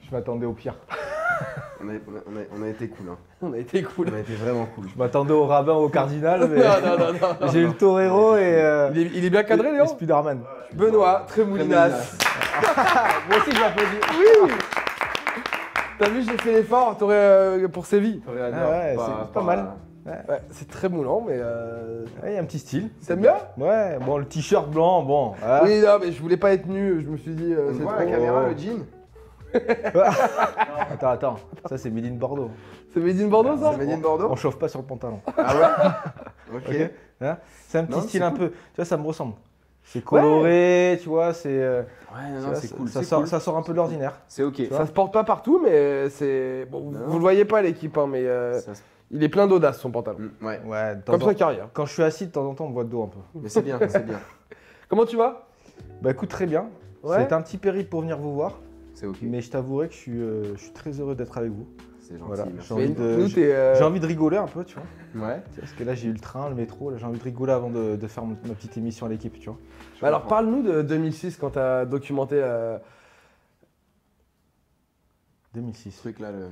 Je m'attendais au pire. On a été cool. Hein. On a été cool. On a été vraiment cool. Je m'attendais au rabbin, au cardinal, mais Non. j'ai eu le torero et Il est bien cadré, Léon. Spider-Man. Benoît, Tremoulinas. Moi aussi, je m'applaudis. Oui. T'as vu, j'ai fait l'effort pour Séville. Ouais, c'est pas mal. Ouais, c'est très moulant, mais. Il y a un petit style. T'aimes bien? Ouais, bon, le t-shirt blanc, bon. Voilà. Oui, non, mais je voulais pas être nu. Je me suis dit. On c'est voit trop... la caméra, le jean. Attends, ça c'est Made in Bordeaux. C'est Made in Bordeaux, ça? C'est Made in Bordeaux. On chauffe pas sur le pantalon. Ah ouais. Ok. Ok. Hein, c'est un petit Non, style c'est un peu, tu vois, ça me ressemble. C'est coloré, tu vois, c'est. Ouais, tu non, vois, c'est cool. Ça c'est sort, cool. ça sort un peu de l'ordinaire. C'est ok. Ça se porte pas partout, mais c'est. Bon, Non. vous le voyez pas, l'équipe, hein, mais il est plein d'audace, son pantalon. Ouais. Ouais, de temps Comme en- sa carrière. Quand je suis assis, de temps en temps, on me voit de dos un peu. Mais c'est bien, c'est bien. Comment tu vas? Bah écoute, très bien. Ouais. C'était un petit périple pour venir vous voir, C'est ok. mais je t'avouerai que je suis très heureux d'être avec vous. C'est gentil. Voilà, Merci. j'ai envie de- Nous, t'es. J'ai envie de rigoler un peu, tu vois. Ouais. Parce que là, j'ai eu le train, le métro, là, j'ai envie de rigoler avant de faire ma petite émission à l'équipe, tu vois. Bah alors, parle-nous de 2006 quand t'as documenté. 2006. Ce truc là, le.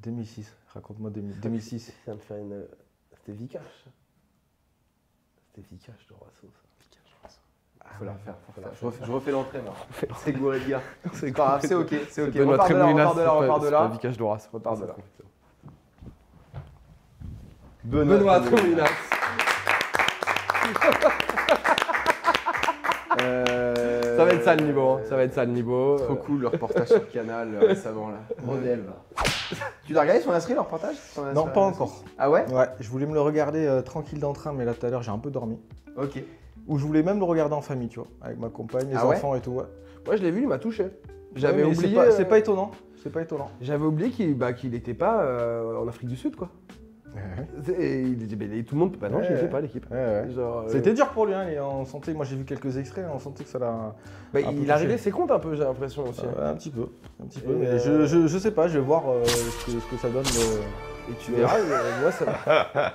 2006. Raconte-moi 2006. Ça me fait une. C'était Vikash. C'était Vikash de Roisseau, ça. Faut la refaire. Je refais l'entrée, moi. C'est gouré de gars. C'est Pas grave, c'est ok. C'est ok. Benoît Repars de là, Tremoulinas, repars de c'est là. pas Vikash Doras, repars de là. Benoît Tremoulinas. Ça va être ça le niveau, hein. Ça va être ça le niveau. Trop cool le reportage sur Canal récemment là. Modèle. Tu l'as regardé sur Nasri le reportage? Non, pas encore. Ah ouais? Ouais, je voulais me le regarder tranquille dans le train, mais là tout à l'heure j'ai un peu dormi. Ok. Ou je voulais même le regarder en famille, tu vois, avec ma compagne, mes Ah ouais enfants et tout. Ouais. Moi, je l'ai vu, il m'a touché. J'avais Ouais, mais oublié. C'est pas étonnant. C'est pas étonnant. J'avais oublié qu'il était pas en Afrique du Sud, quoi. Et il dit, mais tout le monde. Bah non, je Ouais. l'étais pas, l'équipe. Ouais. Genre, C'était dur pour lui, hein, on sentait, moi j'ai vu quelques extraits, on sentait que ça l'a. Bah, un peu il a réglé touché. ses comptes un peu, j'ai l'impression aussi. Un petit peu. Et Mais je sais pas, je vais voir ce que ça donne. Et tu verras, moi ça va.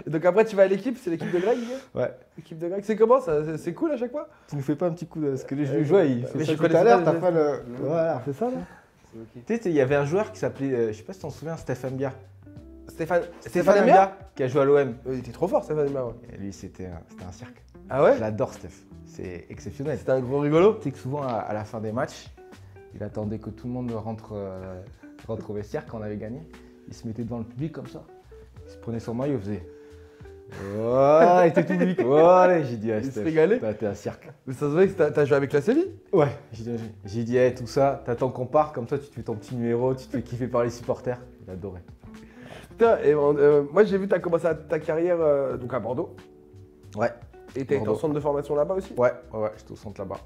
Et donc après, tu vas à l'équipe, c'est l'équipe de Greg? Ouais. L'équipe de Greg, c'est comment ça? C'est cool à chaque fois? Tu nous fais pas un petit coup de. Parce que je jouais, il fait Mais ça je tout à connaissais l'heure, pas t'as le pas le. Voilà. C'est ça là? Tu sais, il y avait un joueur qui s'appelait, je sais pas si t'en souviens, Stéphane Bia. Stéphane Bia? Qui a joué à l'OM. Il était trop fort, Stéphane Bia, ouais. Et lui, c'était un cirque. Ah ouais? Je l'adore, Steph. C'est exceptionnel. C'était un gros rigolo? Tu sais que souvent, à la fin des matchs, il attendait que tout le monde rentre au vestiaire quand on avait gagné. Il se mettait devant le public comme ça. Il se prenait son maillot, il faisait. Oh, il était tout public. Oh, allez, j'ai dit, Il se Steph, régalait? t'es un cirque. Mais ça se voit que t'as joué avec la Séville? Ouais, j'ai dit, hey, tout ça, t'attends qu'on parte, comme ça tu te fais ton petit numéro, tu te fais kiffer par les supporters. Il adorait. Putain, et moi j'ai vu que t'as commencé ta carrière donc à Bordeaux. Ouais. Et t'as été en Bordeaux. centre de formation là-bas aussi? Ouais, j'étais au centre là-bas.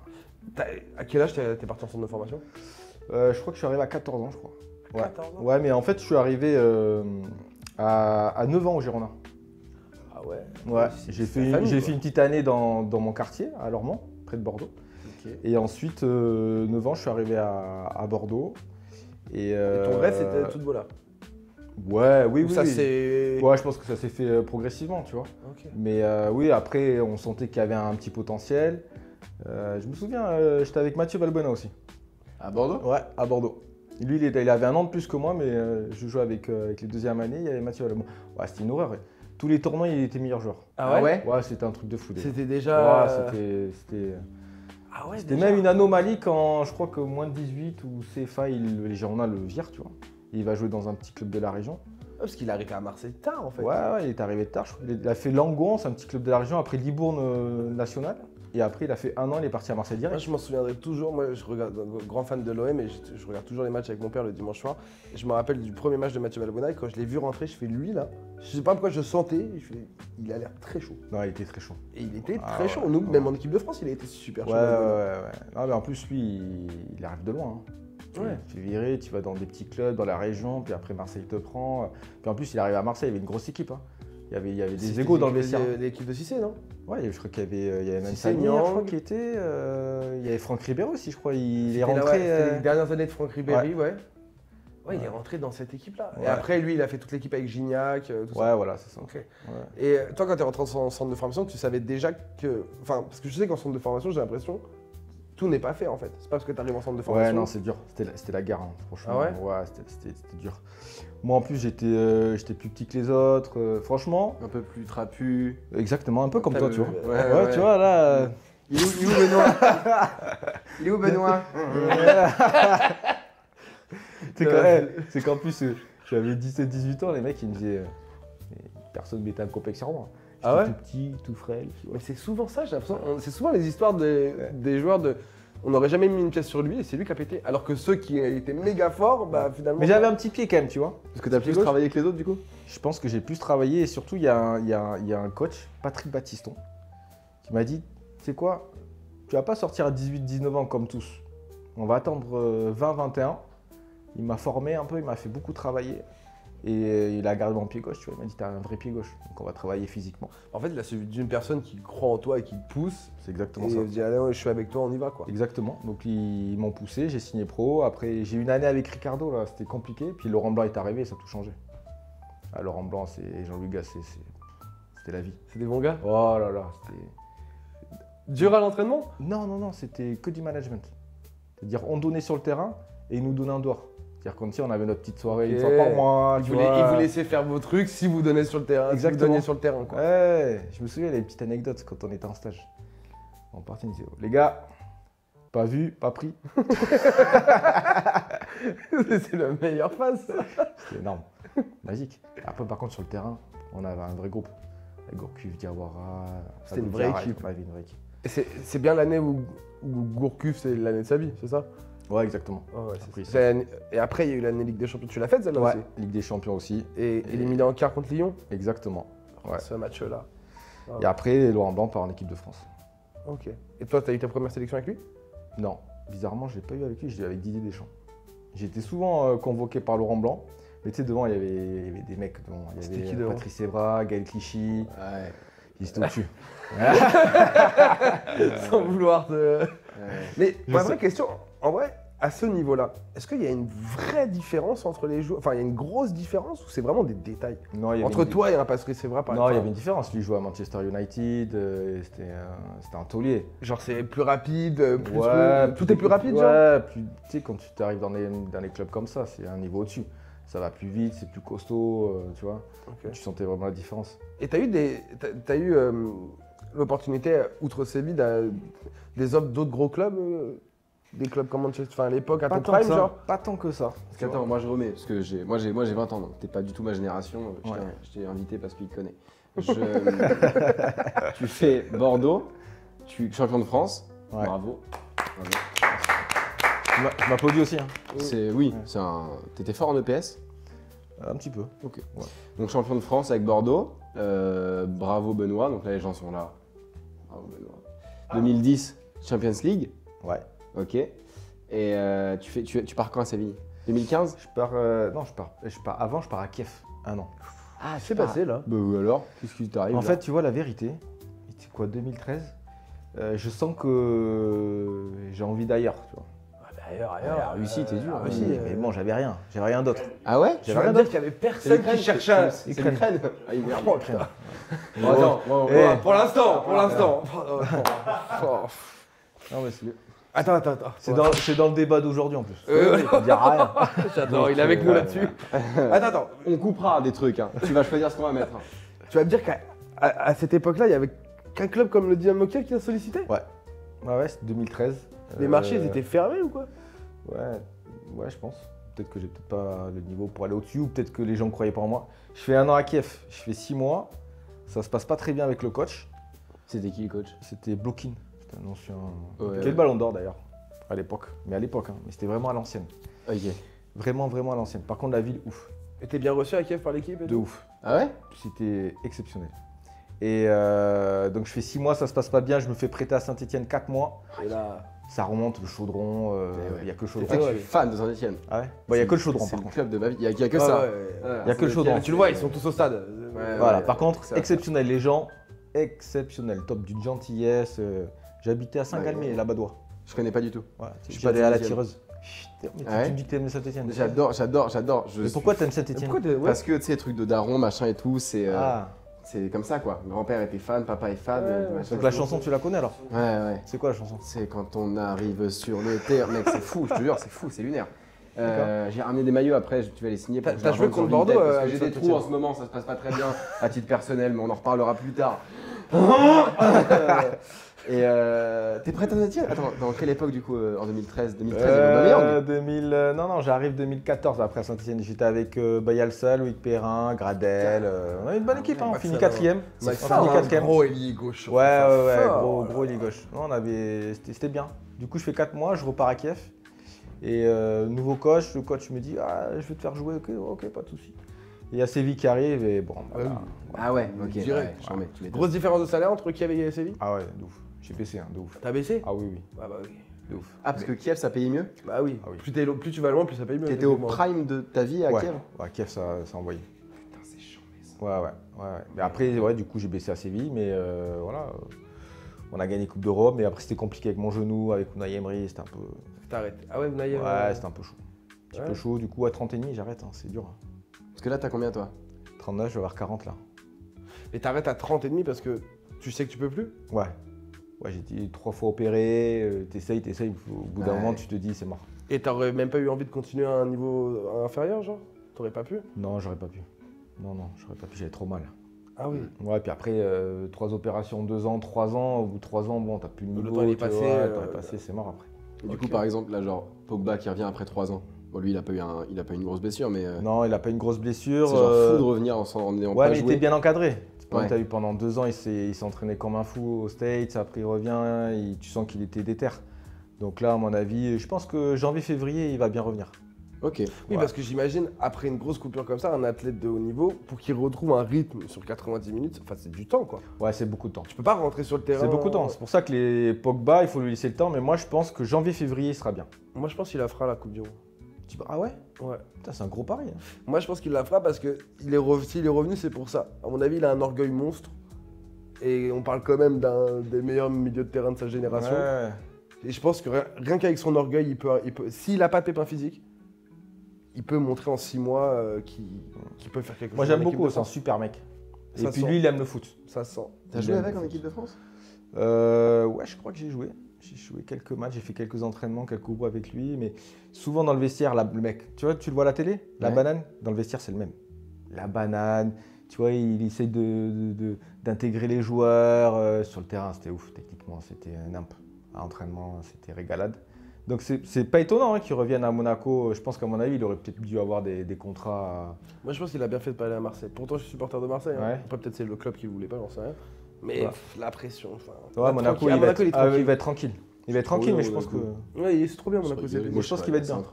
À quel âge t'es parti en centre de formation? Je crois que je suis arrivé à 14 ans, je crois. Ouais. 14 ans? Ouais, mais en fait, je suis arrivé à 9 ans au Girondin. Ah ouais? Ouais, C'est j'ai la fait famille, quoi. une petite année dans mon quartier, à Lormont, près de Bordeaux. Ok. Et ensuite, 9 ans, je suis arrivé à Bordeaux. Et ton rêve c'était tout de là? Ouais, oui, Ou oui. ça oui. c'est. Ouais, je pense que ça s'est fait progressivement, tu vois. Ok. Mais oui, après, on sentait qu'il y avait un petit potentiel. Je me souviens, j'étais avec Mathieu Valbuena aussi. À Bordeaux? Ouais, à Bordeaux. Lui, il avait un an de plus que moi, mais je jouais avec les deuxièmes années, il y avait Mathieu Valbuena. Ouais, c'était une horreur. Ouais. Tous les tournois, il était meilleur joueur. Ah ouais? Ouais, c'était un truc de fou. déjà. C'était déjà. Ouais, c'était Ah ouais, c'était déjà. même une anomalie quand je crois que moins de 18 ou CFA, les Girondins le virent, tu vois. Il va jouer dans un petit club de la région. Ah, parce qu'il est arrivé à Marseille tard en fait. Ouais, il est arrivé tard. Je crois qu'il a fait Langon, c'est un petit club de la région, après Libourne National. Et après, il a fait un an, il est parti à Marseille Moi, direct. je m'en souviendrai toujours. Moi, je regarde, grand fan de l'OM et je regarde toujours les matchs avec mon père le dimanche soir. Et je me rappelle du premier match de Mathieu Valbuena et quand je l'ai vu rentrer, je fais lui là. Je sais pas pourquoi je sentais. Il a l'air très chaud. Non, il était très chaud. Et il était Ah très ouais. chaud. Nous, même en équipe de France, il a été super Ouais, chaud. ouais, Valbuena. ouais. Non, mais en plus, lui, il arrive de loin. Hein. Ouais. Tu es viré, tu vas dans des petits clubs, dans la région, puis après Marseille te prend. Puis en plus, il arrive à Marseille, il y avait une grosse équipe. Hein. Il y avait des C'était égos dans le vestiaire. L'équipe de Cissé, non? Ouais, je crois qu'il y avait même Cissé, Samir, je crois Niang. qu'il était. Il y avait Franck Ribéro aussi, je crois. Il est C'était là, rentré. ouais, c'était les dernières années de Franck Ribéry, ouais. Ouais, il est Ouais. rentré dans cette équipe-là. Et Ouais. après, lui, il a fait toute l'équipe avec Gignac, tout ça. Ouais, voilà, c'est ça. Ok. Ouais. Et toi, quand tu es rentré en centre de formation, tu savais déjà que. Enfin, parce que je sais qu'en centre de formation, j'ai l'impression, tout n'est pas fait en fait. C'est pas parce que tu arrives en centre de Ouais, formation. non, c'est dur. C'était la guerre, hein, franchement. Ah ouais c'était dur. Moi, en plus, j'étais plus petit que les autres. Franchement, Un peu plus trapu. exactement, un peu comme T'as toi, le- tu vois. Ouais, Ouais, ouais. tu vois, là. Il est où Benoît Il est où Benoît C'est qu'en plus, j'avais 17-18 ans, les mecs, ils me disaient. Personne mettait un complexe sur moi. J'étais Ah ouais tout petit, tout frêle. Tu vois. Mais c'est souvent ça, j'ai l'impression. C'est souvent les histoires des joueurs de. On n'aurait jamais mis une pièce sur lui et c'est lui qui a pété. Alors que ceux qui étaient méga forts, bah finalement. Mais j'avais un petit pied quand même, tu vois. Parce que t'as plus gauche travaillé que les autres du coup Je pense que j'ai plus travaillé et surtout, il y a un coach, Patrick Battiston, qui m'a dit, tu sais quoi, tu vas pas sortir à 18-19 ans comme tous. On va attendre 20-21. Il m'a formé un peu, il m'a fait beaucoup travailler. Et il a gardé mon pied gauche, tu vois. Il m'a dit, t'as un vrai pied gauche, donc on va travailler physiquement. En fait, il a celui d'une personne qui croit en toi et qui te pousse. C'est exactement Et ça. il dit, allez, ouais, je suis avec toi, on y va quoi. Exactement. Donc ils m'ont poussé, j'ai signé pro. Après, j'ai eu une année avec Ricardo, là, c'était compliqué. Puis Laurent Blanc est arrivé, ça a tout changé. Ah, Laurent Blanc et Jean-Louis Gasset, c'était la vie. C'est des bons gars. Oh là là, c'était. Dur à l'entraînement. Non, c'était que du management. C'est-à-dire, on donnait sur le terrain et ils nous donnaient en dehors. C'est-à-dire qu'on on avait notre petite soirée une Ok. fois par mois. Il tu vous vois. laissait faire vos trucs si vous donnez sur le terrain. Si vous Exactement. donniez sur le terrain quoi. Ouais, je me souviens, il y avait une petite anecdote quand on était en stage. On partait, on disait, oh, les gars, pas vu, pas pris. C'est la meilleure phase. Ça. C'était énorme, magique. Après, par contre, sur le terrain, on avait un vrai groupe. Avec Gourcuff, Diawara. C'était une Abou vraie Diarra, équipe. On avait une vraie équipe. Et c'est bien l'année où Gourcuff, c'est l'année de sa vie, c'est ça? Ouais, exactement. Ouais, Après, Et après, il y a eu l'année Ligue des Champions. Tu l'as faite celle-là Ouais, aussi? Ligue des Champions aussi. Et éliminé en quart contre Lyon? Exactement. Ouais. Ce match-là. Et après, Laurent Blanc part en équipe de France. Ok. Et toi, t'as eu ta première sélection avec lui? Non, bizarrement, je ne l'ai pas eu avec lui, je l'ai eu avec Didier Deschamps. J'ai été souvent convoqué par Laurent Blanc, mais tu sais, devant, il y avait des mecs. Il y C'était qui avait devant? Patrice Evra, Gaël Clichy, Ouais. ils étaient au-dessus. Sans vouloir te. Mais Je ma sais. vraie question, en vrai, à ce niveau-là, est-ce qu'il y a une vraie différence entre les joueurs? Enfin, il y a une grosse différence ou c'est vraiment des détails? Non, il y avait Entre une- toi et un Patrice Evra, par Non, il y exemple. avait une différence. Lui il jouait à Manchester United, c'était un taulier. Genre, c'est plus rapide, plus. Ouais, tout est plus rapide, genre? Ouais, tu sais, quand tu t'arrives dans les clubs comme ça, c'est un niveau au-dessus. Ça va plus vite, c'est plus costaud, tu vois. Ok. Tu sentais vraiment la différence. Et t'as eu l'opportunité, outre Séville, des offres d'autres gros clubs des clubs comme Manchester, enfin à l'époque, à ton tant que prime, ça. genre? Pas tant que ça. Parce qu'attends, moi je remets, parce que moi j'ai 20 ans, donc t'es pas du tout ma génération. Ouais. Je t'ai invité parce qu'il te connaît. Tu fais Bordeaux, champion de France, Ouais. bravo. Je m'applaudis aussi. Hein. Oui, t'étais fort en EPS, Un petit peu. donc champion de France avec Bordeaux. Bravo Benoît, donc là les gens sont là. Bravo Benoît. 2010, Champions League, Ouais. ok. Et tu pars quand à Séville? 2015? Je pars. Non, je pars. Avant, je pars à Kiev. Un an. Ah, c'est passé là. Bah alors, qu'est-ce qui t'arrive En là fait, tu vois, la vérité, c'est quoi, 2013 je sens que j'ai envie d'ailleurs, tu vois. Ailleurs, la Russie, t'es dur. la Russie, Mais bon, j'avais rien d'autre. Ah ouais? Tu J'avais vas rien me dire d'autre. qu'il y avait personne qui cherchait un. C'est l'Ukraine. Ah, il merde. Oh, putain. Oh, Attends, Eh. pour l'instant. Non, mais c'est Attends. c'est dans le débat d'aujourd'hui en plus. Ouais. On dira rien. J'adore, il est avec nous là-dessus. Attends. On coupera des trucs, hein. Tu vas choisir ce qu'on va mettre. Tu vas me dire qu'à cette époque-là, il y avait qu'un club comme le Dynamo Kiev qui a sollicité? Ouais, c'est 2013. Les marchés, ils étaient fermés ou quoi? Ouais, je pense. Peut-être que j'ai peut-être pas le niveau pour aller au-dessus, ou peut-être que les gens ne croyaient pas en moi. Je fais un an à Kiev, je fais 6 mois. Ça se passe pas très bien avec le coach. C'était qui le coach? C'était Blokin. C'était un ancien. Ouais. Quel ballon d'or d'ailleurs, à l'époque. Mais à l'époque, hein. Mais c'était vraiment à l'ancienne. Ok. Vraiment à l'ancienne. Par contre, la ville, ouf. Et t'es bien reçu à Kiev par l'équipe? et De tout ouf. Ah ouais? C'était exceptionnel. Et donc je fais 6 mois, ça se passe pas bien. Je me fais prêter à Saint-Etienne 4 mois. Et là, Ça remonte, le chaudron. Il n'y a que le chaudron. Tu sais que je suis fan de Saint-Etienne. Ah ouais. Bon, il n'y a que le chaudron C'est par le contre. club de ma vie. Il y a que ça. Il y a que le chaudron. tu le vois, ils sont tous au stade. Voilà, ouais, par contre, ça. exceptionnel. Les gens, exceptionnels. Top d'une gentillesse. J'habitais à Saint-Galmier, Ouais. Labadois. Je connais pas du tout. Ouais, Je suis j'étais pas de allé à la Saint-Étienne. tireuse. Mais Ah ouais tu me dis que t'aimes Saint-Etienne. J'adore. Mais pourquoi t'aimes Saint-Etienne? Pourquoi t'es. Ouais. Parce que tu sais, trucs de daron, machin et tout, c'est. Ah, c'est comme ça quoi. Grand-père était fan, papa est fan. machin. Donc la chanson, tu la connais alors? Ouais. C'est quoi la chanson? C'est quand on arrive sur le terrain. Mec, c'est fou, je te jure, c'est fou, c'est lunaire. J'ai ramené des maillots après, tu vas les signer. pour que je T'as les joué revende contre sur Vinted, Bordeaux, parce que avec j'ai des Saint-Étienne. trous en ce moment, ça se passe pas très bien à titre personnel, mais on en reparlera plus tard. Et t'es prêt à Saint-Étienne? Attends, dans quelle époque du coup? En 2013, 2013 il y avait Aubameyang. Non, j'arrive 2014 après Saint-Etienne. J'étais avec Bayalsa, Loïc Perrin, Gradel. On avait une bonne équipe, on finit 4ème. Max On Ford, finit un 4ème. gros ailier gauche. Ouais, Fort. gros ligne gauche. Non, c'était bien. Du coup, je fais 4 mois, je repars à Kiev. Et nouveau coach, le coach me dit je vais te faire jouer, ok, pas de souci. Il y a Séville qui arrive et bon. Ah ouais, ok. Direct. Ouais, j'en mets, tu m'étonnes. Grosse différence de salaire entre Kiev et Séville? Ah ouais, de ouf. J'ai baissé, de ouf. T'as baissé? Ah oui, Ah bah oui. de ouf. Ah, parce que Kiev ça payait mieux? Bah oui. Ah oui. Plus tu vas loin, plus ça paye mieux. T'étais au effectivement. prime de ta vie à Ouais, Kiev? ouais, Kiev, ça a envoyé. Putain, c'est chiant, ça. Ouais. Mais après, ouais, du coup, j'ai baissé à Séville, mais voilà. On a gagné Coupe d'Europe, mais après, c'était compliqué avec mon genou, avec Unai Emery, c'était un peu. T'arrêtes. Ah ouais, Unai. Ouais, c'était un peu chaud. Un petit Ouais. peu chaud, du coup, à 30 et demi, j'arrête, c'est dur. Parce que là, t'as combien toi? 39, je vais avoir 40 là. Et t'arrêtes à 30 et demi parce que tu sais que tu peux plus? Ouais. Ouais, j'ai été 3 fois opéré, t'essayes, au bout d'un Ouais. moment, tu te dis, c'est mort. Et t'aurais même pas eu envie de continuer à un niveau inférieur, genre? T'aurais pas pu? Non, j'aurais pas pu. Non, j'aurais pas pu, j'avais trop mal. Ah oui. Ouais, puis après, 3 opérations, 2 ans, 3 ans, au bout de 3 ans, bon, t'as plus le niveau. temps, il est tu passé, vois, le temps est passé, c'est mort après. Du coup, Ok. par exemple, là, genre, Pogba qui revient après 3 ans. Bon, lui, il a pas eu une grosse blessure, mais Non, il a pas une grosse blessure. c'est genre fou de revenir en n'ayant Ouais, pas mais il joué. était bien encadré. Ouais. T'as eu pendant 2 ans, il s'est entraîné comme un fou aux States, après il revient, tu sens qu'il était déter. Donc là, à mon avis, je pense que janvier-février, il va bien revenir. Ok. Oui, Ouais. parce que j'imagine, après une grosse coupure comme ça, un athlète de haut niveau, pour qu'il retrouve un rythme sur 90 minutes, enfin, c'est du temps, quoi. Ouais, c'est beaucoup de temps. Tu peux pas rentrer sur le terrain. C'est beaucoup de temps. C'est pour ça que les Pogba, il faut lui laisser le temps. Mais moi, je pense que janvier-février, il sera bien. Moi, je pense qu'il la fera la Coupe du Monde. Ah ouais? Ouais. Putain, c'est un gros pari. Hein. Moi, je pense qu'il la fera parce que s'il est revenu, c'est pour ça. À mon avis, il a un orgueil monstre. Et on parle quand même d'un des meilleurs milieux de terrain de sa génération. Ouais. Et je pense que rien qu'avec son orgueil, il peut s'il n'a pas de pépin physique, il peut montrer en 6 mois qu'il peut faire quelque Moi, chose. j'aime en équipe beaucoup. de C'est un France. super mec. Et Ça puis sent. lui, il aime le foot. Ça sent. T'as Il joué aime avec le en foot. équipe de France? Ouais, je crois que j'ai joué. J'ai joué quelques matchs, j'ai fait quelques entraînements, quelques groupes avec lui, mais souvent dans le vestiaire, le mec, tu vois, tu le vois à la télé, la Ouais. banane, dans le vestiaire, c'est le même. La banane, tu vois, il essaye d'intégrer les joueurs. Sur le terrain, c'était ouf, techniquement, c'était un imp. À l'entraînement, c'était régalade. Donc c'est pas étonnant qu'il revienne à Monaco. Je pense qu'à mon avis, il aurait peut-être dû avoir des contrats. Moi, je pense qu'il a bien fait de pas aller à Marseille. Pourtant, je suis supporter de Marseille. Hein. Ouais. Après, peut-être c'est le club qui voulait pas, j'en sais rien. Mais Ouais. la pression. Enfin, Ouais, Monaco, il il va est il tranquille. va être tranquille. Il va être Trop tranquille, bien, mais je pense que. Monaco. Ouais, c'est trop bien, Monaco. c'est Moi, plaisir. je pense qu'il va être bien.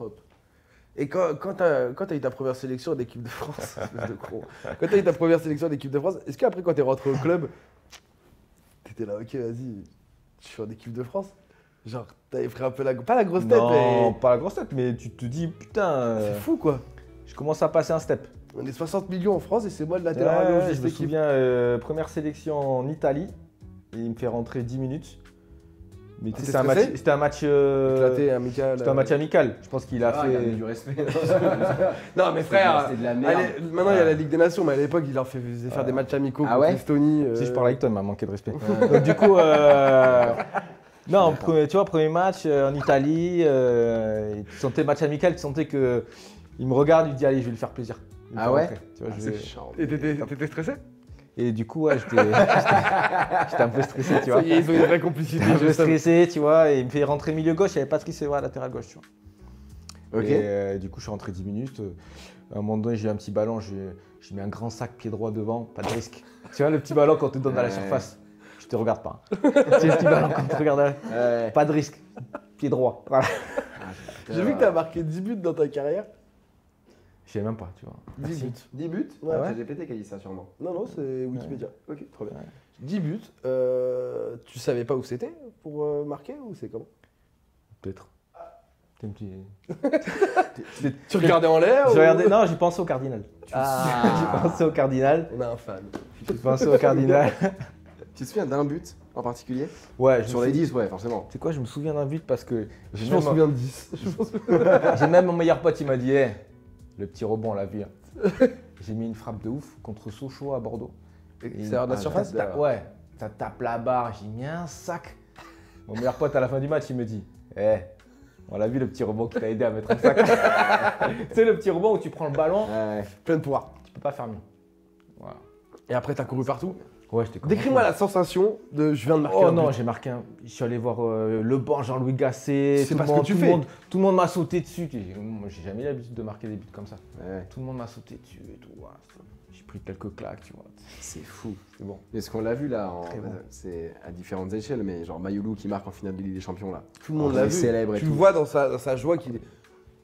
Et quand t'as eu ta première sélection d'équipe de France, espèce de con. Quand t'as eu ta première sélection d'équipe de France, est-ce qu'après, quand t'es rentré au club, t'étais là, ok, vas-y, je suis en équipe de France? Genre, t'avais pris un peu pas la grosse tête, Non, mais pas la grosse tête, mais tu te dis, putain, c'est fou, quoi. je commence à passer un step. On est 60 millions en France et c'est moi le Ouais, latéral à gauche de je cette me équipe. souviens, première sélection en Italie, et il me fait rentrer 10 minutes. Mais tu sais, T'étais stressé c'était un match, Éclaté, amical. c'était un match amical. Je pense qu'il a Ah, il a mis fait. du respect. Non, mais frère, C'est de la merde. allez, maintenant il y a la Ligue des Nations, mais à l'époque il leur faisait faire des matchs amicaux Ah contre ouais l'Estonie. Si je parle avec toi, il m'a manqué de respect. Ouais. Donc du coup, non, tu vois, premier match en Italie, et tu sentais match amical, tu sentais que il me regarde, il dit allez, je vais lui faire plaisir. Je vais Ah le faire ouais rentrer. Tu vois, Ah, je c'est vais- chiant. Et t'étais stressé? Et du coup, ouais, j'étais un peu stressé, tu vois. Ça y est, ils ont une vraie complicité. Un peu je sais. stressé, tu vois, et il me fait rentrer milieu gauche, il n'y avait pas Patrice Evra latéral gauche, tu vois. Ok. Et du coup, je suis rentré 10 minutes. À un moment donné, j'ai eu un petit ballon, j'ai mis un grand sac pied droit devant, pas de risque. Tu vois, le petit ballon quand tu te donne à la Ouais. surface, je te regarde pas. Tu sais, le petit ballon quand tu regardes, Ouais. pas de risque, pied droit. Voilà. J'ai vu que t'as marqué 10 buts dans ta carrière. Je sais même pas, tu vois. 10 Merci. buts. 10 buts? Ouais. C'est GPT qui a dit ça sûrement. Non, non, c'est Wikipédia. Ok, trop bien. 10 buts. Tu savais pas où c'était pour marquer ou c'est comment? Peut-être. T'es un petit- Tu regardais en l'air Je ou- regardais, non, j'ai pensé au cardinal. Ah. J'ai pensé au cardinal. On a un fan. J'ai pensé au cardinal. Tu te souviens d'un but en particulier? Ouais, Sur les 10, ouais, forcément. C'est quoi, je me souviens d'un but parce que Je j'ai m'en même, souviens de 10. j'ai même mon meilleur pote, il m'a dit hey, le petit rebond, on l'a vu. Hein. J'ai mis une frappe de ouf contre Sochaux à Bordeaux. Extérieur de la surface Ouais, ça tape la barre, j'ai mis un sac. Mon meilleur pote à la fin du match, il me dit on l'a vu le petit rebond qui t'a aidé à mettre un sac. Tu sais, le petit rebond où tu prends le ballon, Plein de pouvoir. tu peux pas faire mieux. Voilà. Et après, t'as couru partout. Ouais, j'étais comme Décris-moi la sensation de je viens de marquer Oh un non, but. j'ai marqué un. Je suis allé voir le banc Jean-Louis Gasset. C'est tout pas le ce que monde- tu tout le fais. monde- Tout le monde m'a sauté dessus. Moi, j'ai jamais l'habitude de marquer des buts comme ça. Ouais, Tout le monde m'a sauté dessus et tout. Ouais, j'ai pris quelques claques, tu vois. c'est fou. C'est bon. Mais ce qu'on l'a vu là, Très bon. c'est à différentes échelles, mais genre Mayoulou qui marque en finale de Ligue des Champions là. Tout le monde On l'a est vu. célèbre et Tu le tout. vois dans sa joie qu'il est.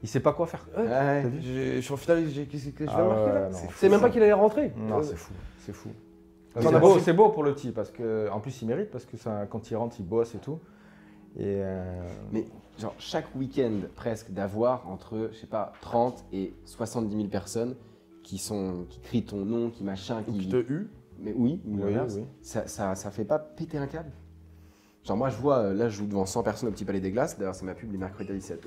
Il sait pas quoi faire. Ouais. Ouais. T'as vu Je suis en finale, qu'est-ce que je viens Ah de marquer ouais, là non, C'est même pas qu'il allait rentrer. Non, c'est fou. C'est fou. T'en C'est as beau, pensé- c'est beau pour le petit parce que en plus il mérite parce que ça, quand il rentre il bosse et tout. Et Mais genre chaque week-end presque d'avoir entre, je sais pas, 30 et 70 000 personnes qui crient ton nom, qui machin, Qui te hue. Mais oui, ou Oui, l'inverse. oui. Ça fait pas péter un câble. Genre moi je vois, là je joue devant 100 personnes au Petit Palais des Glaces, d'ailleurs c'est ma pub les mercredis à 17.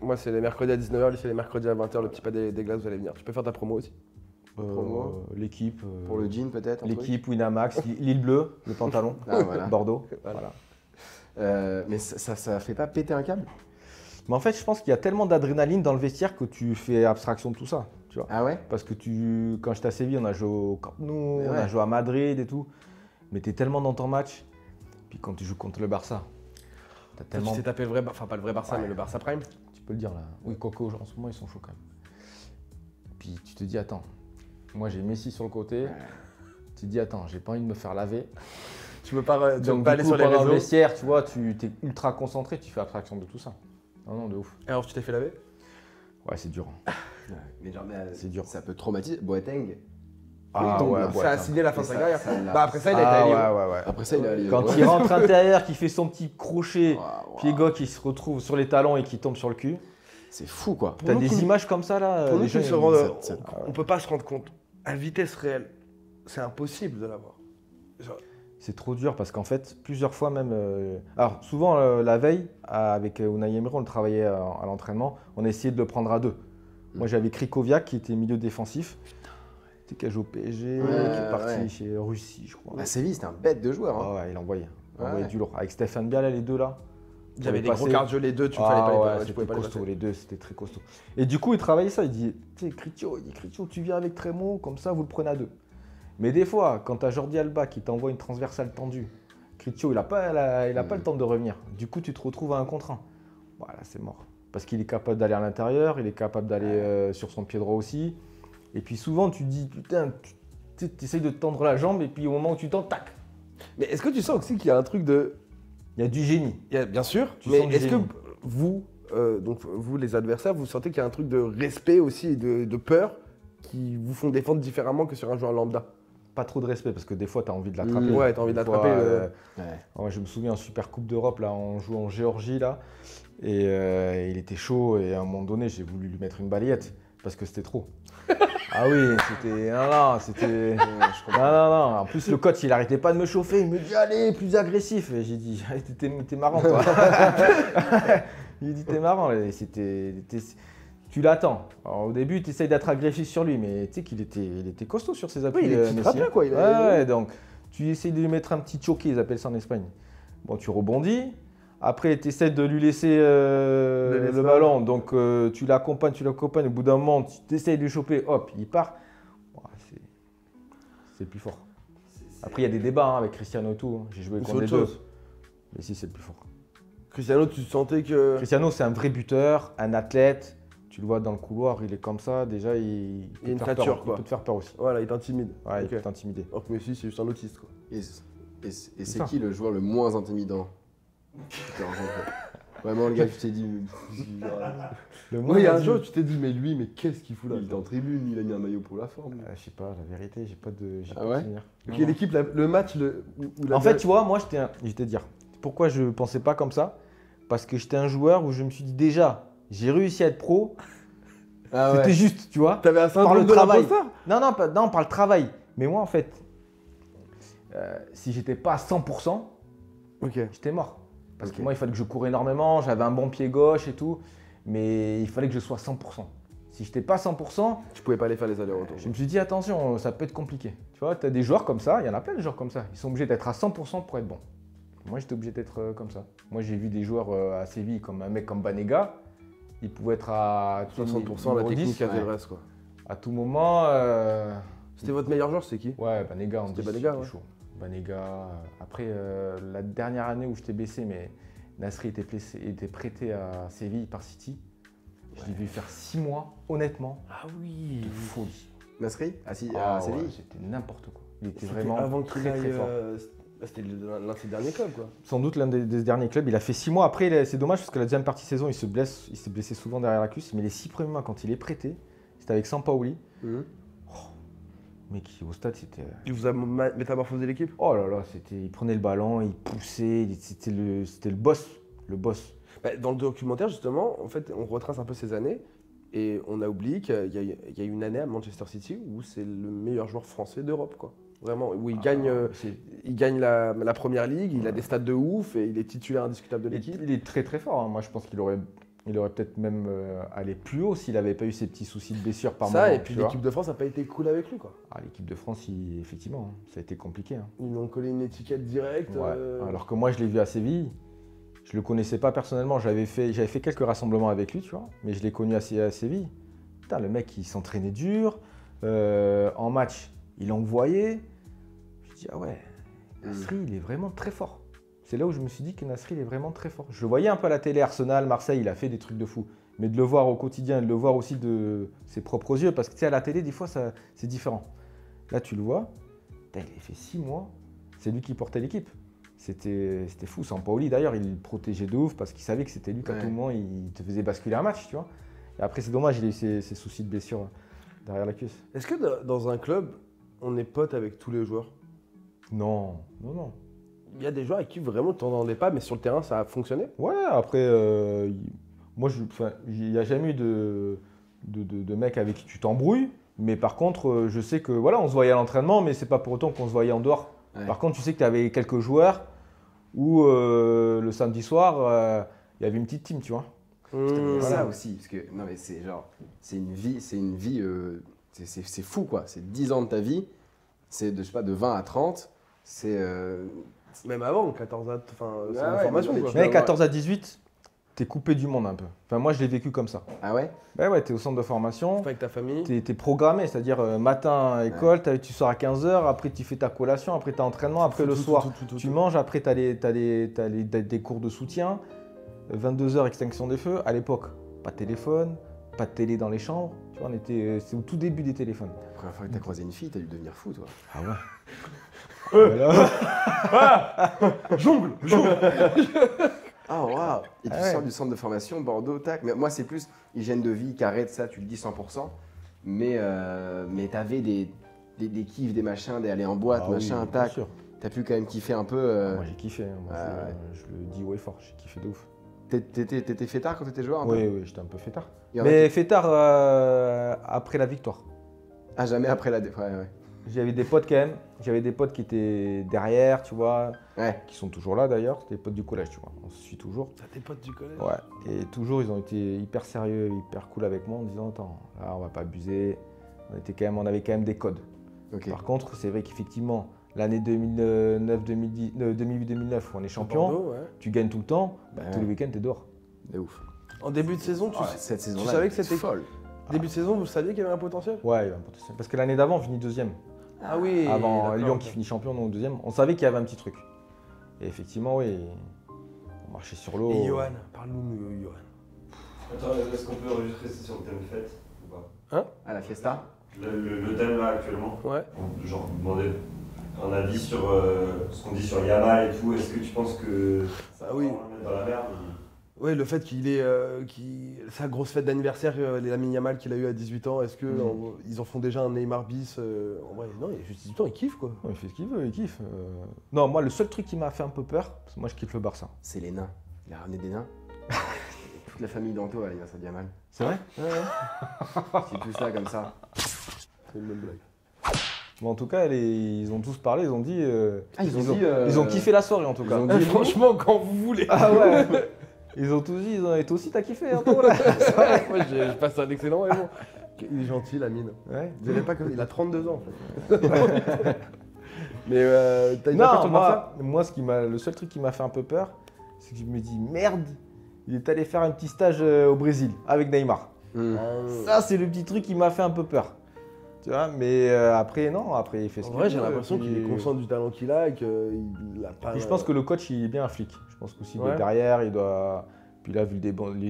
Moi, c'est les mercredis à 19h, lui, c'est les mercredis à 20h, le petit pas des glaces, vous allez venir. Tu peux faire ta promo aussi. Promo. L'équipe. Pour le jean peut-être un truc L'équipe Winamax, l'île bleue, le pantalon, Ah, voilà. Bordeaux. Voilà. Mais ça fait pas péter un câble. Mais en fait, je pense qu'il y a tellement d'adrénaline dans le vestiaire que tu fais abstraction de tout ça, tu vois. Ah ouais. Parce que quand j'étais à Séville, on a joué au Camp Nou, Mais on a ouais. joué à Madrid et tout. Mais t'es tellement dans ton match. Puis quand tu joues contre le Barça, t'as Tu tellement. t'es tapé le vrai, enfin pas le vrai Barça, mais le Barça Prime. Tu peux le dire là. Oui, Coco, en ce moment, ils sont chauds quand même. Puis tu te dis, attends, moi j'ai Messi sur le côté. Tu te dis, attends, j'ai pas envie de me faire laver. Tu veux pas, Donc, pas du aller coup, sur les pendant le réseaux. vestiaire, tu vois, tu es ultra concentré, tu fais abstraction de tout ça. Non, non, de ouf. Alors, tu t'es fait laver Ouais, c'est dur. Ouais, mais genre, C'est dur. Ça peut traumatiser. Boateng. Ah tombe, ouais, là. ouais, Ça a ça. signé la fin de sa ça- carrière. ça l'a- Bah après ça, il a été Ah à Lyon. ouais, ouais, ouais. Après ça, il est allé. Quand ouais. il rentre intérieur, qu'il fait son petit crochet, Waouh, pied waouh. gauche, qui se retrouve sur les talons et qui tombe sur le cul. C'est fou quoi. Pour T'as nous des qui- images comme ça là. Pour nous les qui gens, se ils- rendent, ça- on peut pas se rendre compte. À vitesse réelle, c'est impossible de l'avoir. C'est trop dur parce qu'en fait, plusieurs fois même. Alors, souvent, la veille, avec Unai Emery, on le travaillait à l'entraînement, on essayait de le prendre à deux. Moi, j'avais Krikoviak qui était milieu défensif. Tu sais, qui a joué au PSG, Ouais, qui est parti ouais. chez Russie, je crois. À Séville, c'était un bête de joueur. Hein. Ah ouais, il envoyait. Il Ouais. envoyait du lourd. Avec Stéphane Biala, les deux là. Il y avait Pour des les gros passer. cardio, les deux, tu Ah fallait pas ouais, les tu c'était pouvais pas les costaud, passer. les deux, c'était très costaud. Et du coup, il travaillait ça, il dit, tu sais, Critio, tu viens avec Trémo, comme ça, vous le prenez à deux. Mais des fois, quand tu as Jordi Alba qui t'envoie une transversale tendue, Critio, il n'a pas le temps de revenir. Du coup, tu te retrouves à un contre un. Voilà, c'est mort. Parce qu'il est capable d'aller à l'intérieur, il est capable d'aller sur son pied droit aussi. Et puis souvent, tu te dis, putain, tu essayes de te tendre la jambe, et puis au moment où tu tends, tac, Mais est-ce que tu sens aussi qu'il y a un truc de. il y a du génie. Bien sûr, Tu mais sens du est-ce que génie. vous, donc vous les adversaires, vous sentez qu'il y a un truc de respect aussi et de peur qui vous font défendre différemment que sur un joueur lambda? Pas trop de respect, parce que des fois, tu as envie de l'attraper. Ouais, t'as envie de Des fois, l'attraper. Ouais. ouais, je me souviens en Super Coupe d'Europe, là, on joue en Géorgie, là, et il était chaud, et à un moment donné, j'ai voulu lui mettre une balayette, parce que c'était trop. Ah oui, c'était... Non, non, c'était... Non, non, non, en plus, le coach, il arrêtait pas de me chauffer, il me dit, allez, plus agressif, et j'ai dit, allez, t'es marrant, toi. Il dit, t'es marrant, et tu l'attends. Alors, au début, tu essayes d'être agressif sur lui, mais tu sais qu'il était, il était costaud sur ses appuis. Oui, il est petit Messi, trappeur, hein. quoi, il a- Ouais, donc tu essayes de lui mettre un petit choqué, ils appellent ça en Espagne. Bon, tu rebondis. Après, tu essaies de lui laisser le ballon. Donc, tu l'accompagnes. Au bout d'un moment, tu essayes de lui choper. Hop, il part. Ouais, c'est le plus fort. Après, il y a des débats hein, avec Cristiano et tout. hein. J'ai joué C'est contre les autre deux. chose. Mais si, c'est le plus fort. Cristiano, tu sentais que. Cristiano, c'est un vrai buteur, un athlète. Tu le vois dans le couloir, il est comme ça. Déjà, il Il y a une te faire stature, peur. quoi. Il peut te faire peur aussi. Voilà, il t'intimide. Ouais, il Ok. peut t'intimider. Alors que Messi, c'est juste un autiste, quoi. Et c'est ça. qui le joueur le moins intimidant que t'as rencontré? Vraiment, le gars, tu t'es dit. Moi, il y a un jour, tu t'es dit, mais lui, mais qu'est-ce qu'il fout là? Il est en tribune, il a mis un maillot pour la forme. Je sais pas, la vérité, j'ai pas de Ah ouais souvenir. Ok, Non, non. l'équipe, le match, où la En fait, tu vois, moi, je vais te dire pourquoi je pensais pas comme ça. Parce que j'étais un joueur où je me suis dit déjà, j'ai réussi à être pro. Ah C'était ouais. juste, tu vois. t'avais un Par syndrome le de travail. l'imposteur? Non, par le travail. Mais moi, en fait, si j'étais pas à 100%, Ok. j'étais mort. Parce Ok. que moi, il fallait que je cours énormément, j'avais un bon pied gauche et tout. Mais il fallait que je sois 100%. Si j'étais pas 100%, Tu pouvais pas aller faire les allers-retours. je me suis dit attention, ça peut être compliqué. Tu vois, tu as des joueurs comme ça, il y en a plein de joueurs comme ça. Ils sont obligés d'être à 100% pour être bons. Moi, j'étais obligé d'être comme ça. Moi, j'ai vu des joueurs à Séville, comme un mec comme Banega, il pouvait être à 60% la numéro technique 10, avait le reste, quoi. à tout moment. C'était votre meilleur joueur, c'est qui? Ouais, Banega, on C'était dit, Banega, c'était ouais. chaud. Banega. Après, la dernière année où j'étais blessé, mais Nasri était prêté à Séville par City. Je l'ai vu faire 6 mois, honnêtement, Ah oui. de folie. Nasri à Ah Séville. ouais, c'était n'importe quoi. Il était C'était vraiment avant qu'il très aille, très fort. C'était l'un de ses derniers clubs, quoi. Sans doute l'un des derniers clubs. Il a fait 6 mois. Après, c'est dommage parce que la deuxième partie de saison, il se blesse. Il s'est blessé souvent derrière la cuisse. Mais les 6 premiers mois, quand il est prêté, c'était avec Sampaoli. Mec, au stade, c'était. Il vous a métamorphosé l'équipe? Oh là là, il prenait le ballon, il poussait. C'était le boss. Le boss. Bah, dans le documentaire, justement, en fait, on retrace un peu ces années et on a oublié qu'il y a une année à Manchester City où c'est le meilleur joueur français d'Europe, quoi. Vraiment, où il gagne la première ligue, il a des stats de ouf et il est titulaire indiscutable de l'équipe. Il est très très fort. Hein. Moi, je pense qu'il aurait peut-être même allé plus haut s'il n'avait pas eu ces petits soucis de blessure par moment. Ça, et puis tu vois. l'équipe de France n'a pas été cool avec lui, quoi. Ah, l'équipe de France, effectivement, hein, ça a été compliqué. Hein. Ils lui ont collé une étiquette directe. Ouais. Alors que moi, je l'ai vu à Séville. Je le connaissais pas personnellement. J'avais fait quelques rassemblements avec lui, tu vois. Mais je l'ai connu à Séville. Putain, le mec, il s'entraînait dur. En match, il envoyait. Je dis, ah ouais, Nasri, il est vraiment très fort. C'est là où je me suis dit que Nasri, il est vraiment très fort. Je le voyais un peu à la télé, Arsenal, Marseille, il a fait des trucs de fou. Mais de le voir au quotidien, de le voir aussi de ses propres yeux, parce que tu sais, à la télé, des fois, c'est différent. Là, tu le vois, putain, il a fait 6 mois, c'est lui qui portait l'équipe. C'était fou. Sampaoli, d'ailleurs, il le protégeait de ouf parce qu'il savait que c'était lui qu'à tout moment, il te faisait basculer un match, tu vois. Et après, c'est dommage, il a eu ses soucis de blessure derrière la cuisse. Est-ce que dans un club, on est pote avec tous les joueurs? Non, non, non. Il y a des joueurs avec qui vraiment tu t'entendais pas, mais sur le terrain, ça a fonctionné? Ouais, après, moi, il n'y a jamais eu de mec avec qui tu t'embrouilles. Mais par contre, je sais que voilà, on se voyait à l'entraînement, mais c'est pas pour autant qu'on se voyait en dehors. Ouais. Par contre, tu sais que tu avais quelques joueurs où le samedi soir, il y avait une petite team, tu vois. Ça aussi, parce que non mais c'est genre, c'est une vie, c'est fou quoi. C'est 10 ans de ta vie, c'est de, je sais pas, de 20 à 30, c'est... Même avant, 14 à... Enfin, c'est Ah une ouais, formation, quoi. Mais 14 à 18, t'es coupé du monde un peu. Enfin, moi, je l'ai vécu comme ça. Ah ouais? Ouais, t'es au centre de formation. Pas avec ta famille. T'es programmé, c'est-à-dire matin, école, tu sors à 15h, après tu fais ta collation, après t'as entraînement, après le soir, tu manges, après t'as des cours de soutien, 22h, extinction des feux. À l'époque, pas de téléphone, pas de télé dans les chambres. Tu vois, c'est au tout début des téléphones. La première fois que t'as croisé une fille, t'as dû devenir fou, toi. Ah ouais. Jongle. Ah waouh! Et tu sors du centre de formation, Bordeaux, tac. Mais moi, c'est plus hygiène de vie, carré de ça, tu le dis 100%. Mais t'avais des kiffs, des machins, d'aller en boîte, machin, tac. T'as pu quand même kiffer un peu. Moi, j'ai kiffé. Moi, je le dis haut et fort, j'ai kiffé de ouf. T'étais fêtard quand t'étais joueur? Oui, j'étais un peu fêtard. Mais fêtard après la victoire. Ah, jamais après la défaite, ouais. J'avais des potes quand même, j'avais des potes qui étaient derrière, tu vois, qui sont toujours là d'ailleurs, c'était des potes du collège, tu vois, on se suit toujours. T'as tes potes du collège? Ouais, et toujours ils ont été hyper sérieux, hyper cool avec moi en disant attends, là on va pas abuser, on avait quand même des codes. Okay. Par contre, c'est vrai qu'effectivement, l'année 2008-2009 où on est champion, Bordeaux, tu gagnes tout le temps, tous les week-ends t'es dehors. De ouf. En début de saison, cette saison-là, tu savais que c'était folle. Début de saison, vous saviez qu'il y avait un potentiel? Ouais, il y avait un potentiel, parce que l'année d'avant on finit deuxième. Ah oui. Avant Lyon qui finit champion, donc deuxième, on savait qu'il y avait un petit truc. Et effectivement, oui, on marchait sur l'eau. Et Johan, parle-nous de Johan. Attends, est-ce qu'on peut enregistrer sur le thème fête ou pas? Hein? À la fiesta? Le thème là actuellement. Ouais. Genre, vous demandez un avis sur ce qu'on dit sur Yamal et tout. Est-ce que tu penses que ça va mettre dans la merde? Oui, le fait qu'il ait sa grosse fête d'anniversaire, Lamine Yamal qu'il a eu à 18 ans, est-ce qu'ils en font déjà un Neymar bis en vrai, non, il a juste 18 ans, il kiffe quoi. Ouais, il fait ce qu'il veut, il kiffe. Non, moi, le seul truc qui m'a fait un peu peur, parce que moi je kiffe le Barça. C'est les nains. Il a ramené des nains. Toute la famille d'Anto à l'anniversaire de Yamal. C'est vrai? Ouais. C'est tout ça comme ça. C'est une bonne blague. Bon, en tout cas, ils ont tous parlé, ils ont dit. Ils ont kiffé la soirée en tout cas. Franchement, quand vous voulez. Ah ouais. Ils ont tous dit, et toi aussi t'as kiffé, hein, toi là. Moi, je passe un excellent moment. Il est gentil, la mine. Ouais. Vous savez pas qu'il a 32 ans, en fait. Mais t'as une peur Non, sur le Barça moi le seul truc qui m'a fait un peu peur, c'est que je me dis, merde, il est allé faire un petit stage au Brésil avec Neymar. Ça, c'est le petit truc qui m'a fait un peu peur. Tu vois, mais après, non, après, il fait ce En qu'il vrai, veut, j'ai l'impression puis- qu'il est conscient du talent qu'il a et qu'il a pas. Puis je pense que le coach, il est bien un flic. Je pense qu'aussi, il Ouais. est derrière, il doit. Puis là, vu le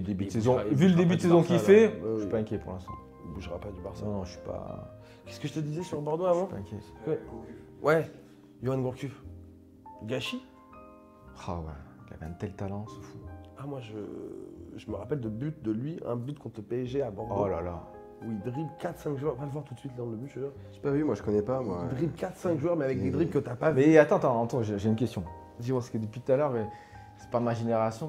début de saison, il vu le bougera début pas de du saison Barça, qu'il là. fait, Ouais, je suis oui. pas inquiet pour l'instant. Il bougera pas du Barça. Non, non, je suis pas. Qu'est-ce que je te disais sur Bordeaux Je avant suis pas inquiet. Ouais, Johan Gourcuff. Gâchis. Ah ouais, il avait un tel talent, ce fou. Ah, moi, je me rappelle de but de lui, un but contre le PSG à Bordeaux. Oh là là. Où il dribble 4-5 joueurs. Va le voir tout de suite dans le but, je te jure. J'ai pas vu, moi je connais pas, moi. Il dribble 4-5 joueurs, mais avec des dribbles que t'as pas vu. Mais attends, j'ai une question. Dis-moi, parce que depuis tout à l'heure, c'est pas ma génération,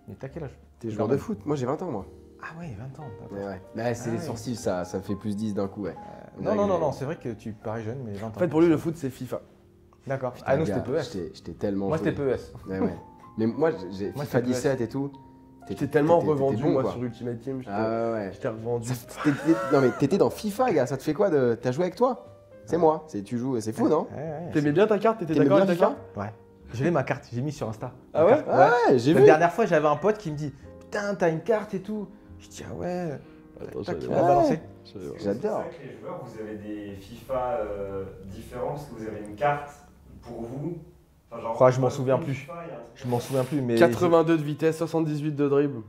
mais t'as quel âge? T'es joueur de foot? Moi j'ai 20 ans, moi. Ah ouais, 20 ans. d'accord. Ouais, ouais. Bah, c'est Ah les ouais. sourcils, ça me fait plus 10 d'un coup, ouais. Non, c'est vrai que tu parais jeune, mais 20 ans. En fait, pour lui, le foot, c'est FIFA. D'accord. Putain, Ah non, gars, c'était PES. J'étais tellement. Moi, c'était joué. PES. Ouais, ouais. Mais moi, j'ai Moi, FIFA c'était 17 et tout. J'étais tellement t'étais revendu, bon, moi, quoi. sur Ultimate Team. Ah ouais, ouais. J'étais revendu. Non mais t'étais dans FIFA, gars, ça te fait quoi de. T'as joué avec toi? C'est moi, tu joues, c'est fou, non? Ouais. T'aimais bien ta carte? T'étais T'aimais d'accord bien avec ta FIFA? carte? Ouais. Je l'ai ma carte, j'ai mis sur Insta. Ah Ma ouais carte, Ouais, j'ai La vu. dernière fois, j'avais un pote qui me dit putain, t'as une carte et tout. Je dis ah ouais. Tac, il m'a balancé. J'adore. C'est vrai que les joueurs, vous avez des FIFA différents parce que vous avez une carte pour vous. Enfin, genre, Oh, je m'en souviens plus. FIFA, il y a un truc Je m'en souviens plus, mais 82 de vitesse, 78 de dribble.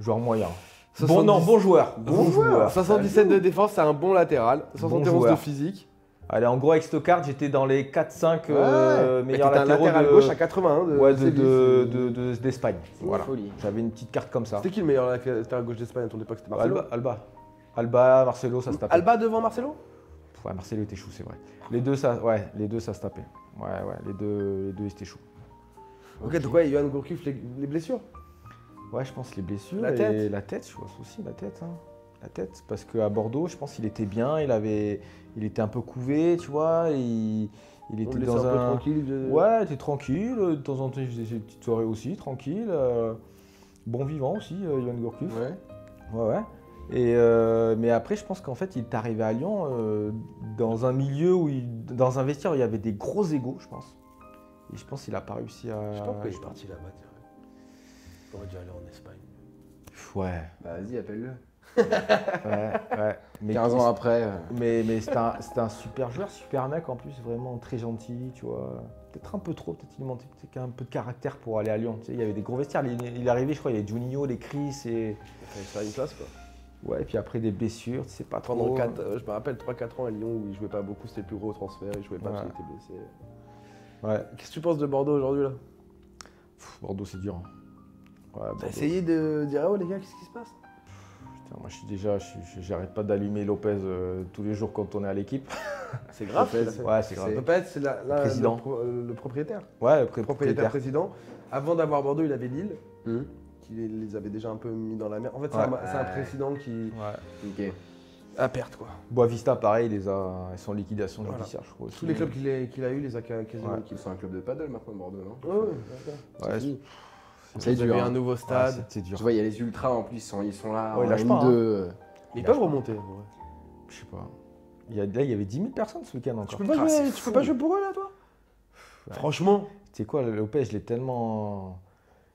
joueur moyen. 70. Bon joueur. Bon joueur. 77 de défense, c'est un bon latéral. 71 de joueur. physique. Allez, en gros, avec cette carte, j'étais dans les 4-5 Mais meilleurs t'étais un latéraux latéral de- gauche à 81 de ouais, Séville. d'Espagne. C'est une Voilà. folie. J'avais une petite carte comme ça. C'était qui le meilleur latéral gauche d'Espagne à ton époque? C'était Marcelo. Alba, Marcelo, ça se tapait. Alba devant Marcelo? Ouais, Marcelo était chou, c'est vrai. Les deux, ça se tapait. Ouais, les deux, ils étaient chou. Ok, donc ouais, Johan Gourcuff, les blessures. Ouais, je pense les blessures La et tête. la tête, je pense aussi la tête. Hein. La tête, parce qu'à Bordeaux, je pense qu'il était bien, il était un peu couvé, tu vois, il On était le laissait dans un peu un... tranquille. Ouais, il était tranquille, de temps en temps il faisait ses petites soirées aussi, tranquille. Bon vivant aussi, Johan Gourcuff. Ouais. Ouais. Et mais après, je pense qu'en fait, il est arrivé à Lyon dans un milieu dans un vestiaire où il y avait des gros égos, je pense. Et je pense qu'il n'a pas réussi à... Je sais pas pourquoi il est parti là-bas, tiens. Il aurait dû aller en Espagne. Ouais, Bah vas-y, appelle-le. ouais. Mais 15 ans après. Mais c'était un super joueur, super mec en plus, vraiment très gentil, tu vois. Peut-être un peu trop, peut-être il manquait un peu de caractère pour aller à Lyon. Tu sais, il y avait des gros vestiaires. Il est arrivé, je crois, il y avait Juninho, les Chris et... Il fallait faire une place, quoi. Ouais, et puis après des blessures, tu sais pas trop. Pendant 4, je me rappelle 3-4 ans à Lyon où il jouait pas beaucoup, c'était le plus gros transfert, il jouait pas parce qu'il était blessé. Ouais. Qu'est-ce que tu penses de Bordeaux aujourd'hui là? Bordeaux, c'est dur. Hein. Ouais, T'as Bordeaux. essayé de dire oh les gars, qu'est-ce qui se passe? Putain, moi, j'arrête pas d'allumer Lopez tous les jours quand on est à l'équipe. C'est grave. Lopez, ce qu'il a fait. Ouais, c'est grave. Lopez, c'est Président. le propriétaire. Ouais, Le propriétaire propriétaire. président. Avant d'avoir Bordeaux, il avait Lille, Hum. qui les avait déjà un peu mis dans la mer. En fait, c'est Ouais. un président qui. Ouais. Ok. à perte quoi. Boavista, pareil, ils sont en liquidation Voilà. judiciaire, je crois aussi. Tous les clubs qu'il a eu, les a quasiment Ouais. équipés. C'est un club de paddle maintenant, Bordeaux, non? Ouais, Ouais, fini. Vous C'est avez dur. un Hein. nouveau ouais, stade. c'est dur. Tu vois, il y a les ultras en plus, ils sont là. Ouais, ils en lâchent pas, N2. Mais ils peuvent remonter. Ouais. Je sais pas. Là, il y avait 10 000 personnes ce week-end Tu encore. peux pas Ah, jouer, c'est tu peux fou. pas jouer pour eux là, toi? Ouais. Franchement. Tu sais quoi, Lopez, je l'ai tellement.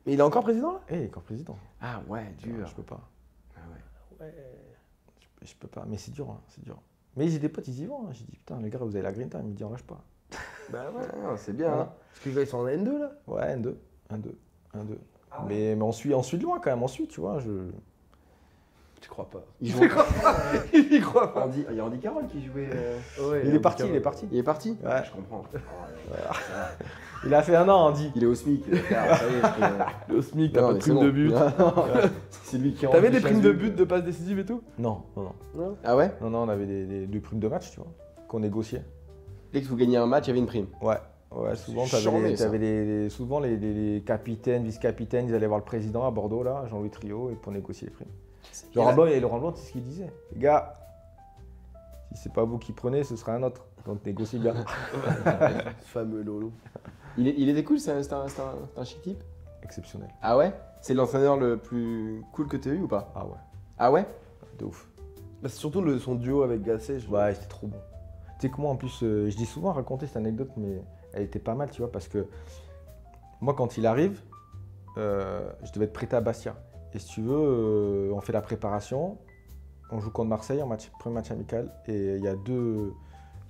Mais il est encore président là? Eh, il est encore président. Ah ouais, dur. Je peux pas. Ah ouais. Je peux pas. Mais c'est dur, hein, c'est dur. Mais j'ai des potes, ils y vont. Hein. J'ai dit, putain, les gars, vous avez la green time. Ils me disent, on lâche pas. Bah ouais. Ah, c'est bien. Voilà. Hein. Parce que les gars, ils sont en N2 là? Ouais, 1-2. Ah ouais. Mais on suit de loin quand même, on suit, tu vois. Tu crois pas? Ils jouent. Il y croit pas. Il y a Andy Carroll qui jouait. Ouais, Il est parti. Il est parti? Ouais. Je comprends. Il a fait un an, Andy. Il est au SMIC. Ça y est, Le SMIC, Non, t'as pas de mais prime c'est de bon. but. C'est lui qui rentre T'avais du des primes de Chazul. but, de passes décisives et tout? Non. Non. Ah ouais? Non, on avait des primes de match, tu vois, qu'on négociait. Dès que vous gagnez un match, il y avait une prime. Ouais, souvent, C'est charmé, ça. souvent les capitaines, vice-capitaines, ils allaient voir le président à Bordeaux, là, Jean-Louis Trio, et pour négocier les primes. Laurent Blanc, c'est ce qu'il disait. Les gars, si c'est pas vous qui prenez, ce sera un autre. Donc négociez bien. Ce fameux Lolo. Il était cool, c'est un chic type. Exceptionnel. Ah ouais? C'est l'entraîneur le plus cool que tu as eu ou pas? Ah ouais, Ah ouais? de ouf. Bah, c'est surtout son duo avec Gasset. Ouais, c'était trop bon. Tu sais que moi, en plus, je dis souvent raconter cette anecdote, mais elle était pas mal, tu vois, parce que moi, quand il arrive, je devais être prêté à Bastia. Et si tu veux, on fait la préparation, on joue contre Marseille en premier match amical, et il y a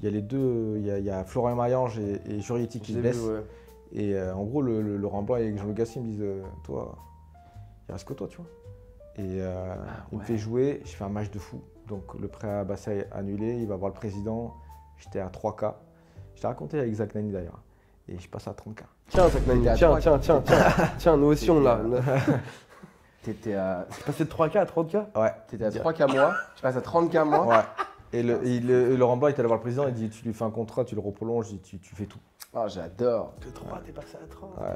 il y a Florian Maillange et Jurietti qui se blessent. Ouais. Et en gros, le Laurent Blanc et Jean-Luc Gasset me disent toi, il reste que toi, tu vois. Et il me fait jouer, je fais un match de fou. Donc le prêt à Bastia est annulé, il va voir le président. J'étais à 3K. Je t'ai raconté avec Zach Nani d'ailleurs. Et je passe à 30K. Tiens, Saknani, tiens, nous aussi on l'a. T'étais à, C'est passé de 3K à 30K? Ouais. t'étais à 3K mois, tu passes à 30K mois. Ouais. Et Laurent Blanc est allé voir le président, il dit tu lui fais un contrat, tu le reprolonges, tu fais tout. Oh, j'adore. De 3, t'es passé à 30. Ouais.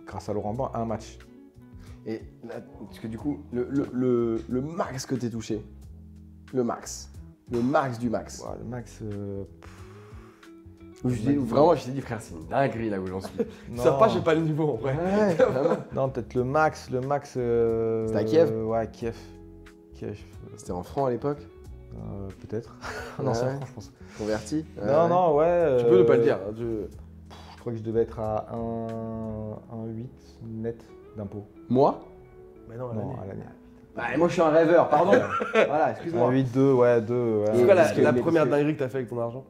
Grâce à Laurent Blanc, un match. Et là, parce que du coup, le max que t'es touché, le max du max. Ouais, le max. Où vraiment, je t'ai dit, frère, c'est une dinguerie là où j'en suis. Ça pas, j'ai pas le niveau en vrai. Ouais, vraiment. Non, peut-être le max. C'était à Kiev? Ouais, Kiev. Kiev. C'était en francs à l'époque, Peut-être. Non, c'est Ouais. franc, je pense. converti. Non, non, ouais. Tu peux ne pas le dire. Je crois que je devais être à 1,8 net d'impôt. Moi? Mais non, Non, à l'année. Bah, moi je suis un rêveur, pardon. Voilà, excuse-moi. 1,8, 2, ouais, 2. Ouais. C'est quoi parce que- la mais première parce que- dinguerie que t'as fait avec ton argent?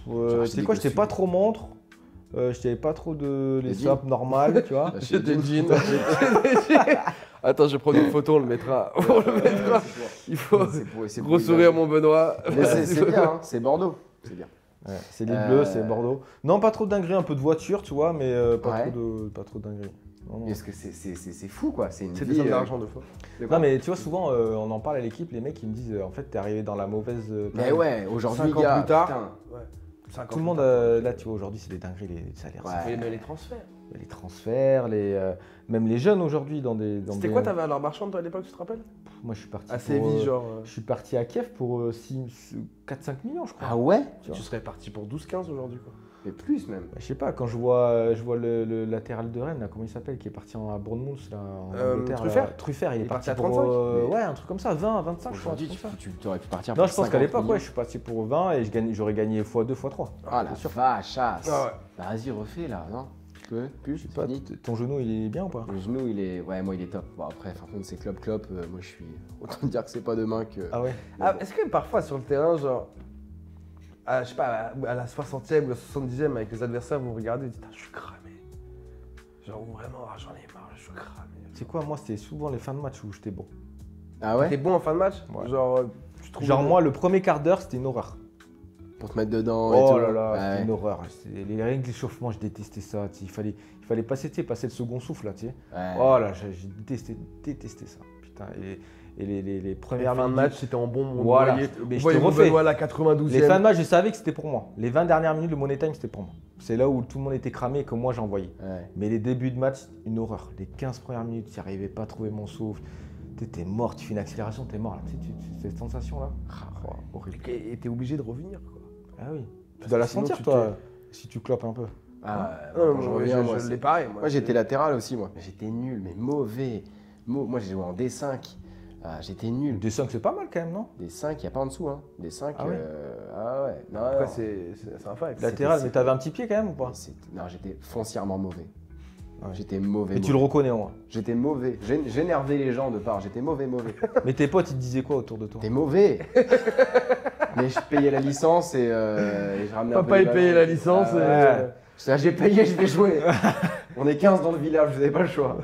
Tu J'ai sais des quoi, j'étais costumes. pas trop montre. J'étais pas trop de les Des jeans. sopes normales, tu vois. Bah, J'ai des jeans. Attends, je vais prendre une photo, on le mettra. On le mettra. Il faut. C'est Gros sourire, mon Benoît. Mais c'est bien, hein, c'est Bordeaux. C'est bien. Ouais, c'est l'île bleue, c'est Bordeaux. Non, pas trop de dingueries, un peu de voiture, tu vois, mais Ouais. pas trop de dingueries. Non, non. Parce que c'est fou quoi. C'est une C'est vie. des sommes d'argent de fois. Non, mais tu vois, souvent, on en parle à l'équipe, les mecs, ils me disent, en fait, t'es arrivé dans la mauvaise Mais période. ouais, aujourd'hui, 5 ans gars. plus tard. putain. Tout le monde, là, tu vois, aujourd'hui, c'est des dingueries, les salaires. Ouais. Mais les transferts. Les transferts, même les jeunes aujourd'hui dans des. C'était quoi ta valeur marchande toi à l'époque, tu te rappelles? Moi, je suis parti. À pour, Séville, genre. Je suis parti à Kiev pour 4-5 millions, je crois. Ah ouais? Tu serais parti pour 12-15 aujourd'hui, quoi. Mais plus même. Bah, je sais pas, quand je vois le latéral de Rennes, là, comment il s'appelle, qui est parti à Bournemouth, là, en Angleterre. Truffert là. Truffert, il est parti à pour 35, ouais, un truc comme ça, 20, 25, je crois. un Aujourd'hui, truc comme ça. tu aurais pu partir Non, pour je pense qu'à 50 l'époque, millions. ouais, je suis parti pour 20 et j'aurais gagné x2, x3. Ah la vache, Ah ouais. Bah, vas-y, refais là, non? Tu peux? Plus, Je sais pas, fini. ton genou, il est bien ou pas? Le genou, il est. Ouais, moi, il est top. Bon, après, par contre, c'est clop. Moi, je suis. Autant dire que c'est pas demain que. Ah ouais? Ah, est-ce que parfois sur le terrain, genre, je sais pas, à la 60e ou la 70e, avec les adversaires, vous regardez et vous dites, ah, je suis cramé. Genre, vraiment, ah, j'en ai marre, je suis cramé. C'est quoi, moi, c'était souvent les fins de match où j'étais bon. Ah ouais? T'es bon en fin de match? Ouais. Genre, tu trouves. Genre, moi, le premier quart d'heure, c'était une horreur. Pour te mettre dedans et Oh tout. là là, Ouais. c'était une horreur. Les règles d'échauffement, je détestais ça. Tu sais, il fallait passer, tu sais, passer le second souffle, là, tu sais. Ouais. Oh là, j'ai détesté ça. Putain, et les premières fin de minutes- match, c'était en bon. On Voilà, voyait- mais on je voyait te mon refais. Benoît à la 92e. Les fins de match, je savais que c'était pour moi. Les 20 dernières minutes, le Money Time, c'était pour moi. C'est là où tout le monde était cramé et que moi, j'envoyais. Ouais. Mais les débuts de match, une horreur. Les 15 premières minutes, j'y arrivais pas à trouver mon souffle. T'es mort, tu fais une accélération, t'es mort. Là. Tu sais, cette sensation-là, oh, horrible. Et t'es obligé de revenir, quoi. Ah oui. Tu Parce dois la que sinon, sentir, tu toi, si tu clopes un peu. Ah, Non, quand je moi, reviens, moi, je c'est- l'ai pareil. Moi, j'étais latéral aussi, moi. J'étais nul, mais mauvais. Moi, j'ai joué en D5. Ah, j'étais nul. Des 5, c'est pas mal quand même, non? Des 5, il n'y a pas en dessous. Hein. Des 5, Ah ouais ah ouais. Non, Après, non. c'est un fact. Latéral, c'était- mais t'avais un petit pied quand même ou pas? Non, j'étais foncièrement mauvais. Ouais. J'étais mauvais. Et tu le mauvais. reconnais au moins. J'étais mauvais. J'énervais les gens de part. J'étais mauvais. Mais tes potes, ils te disaient quoi autour de toi? T'es mauvais. Mais je payais la licence et je ramenais un peu Papa, les il payait ballons. la licence. Ah et- ouais. Ça, j'ai payé, je vais jouer. On est 15 dans le village, vous n'avez pas le choix.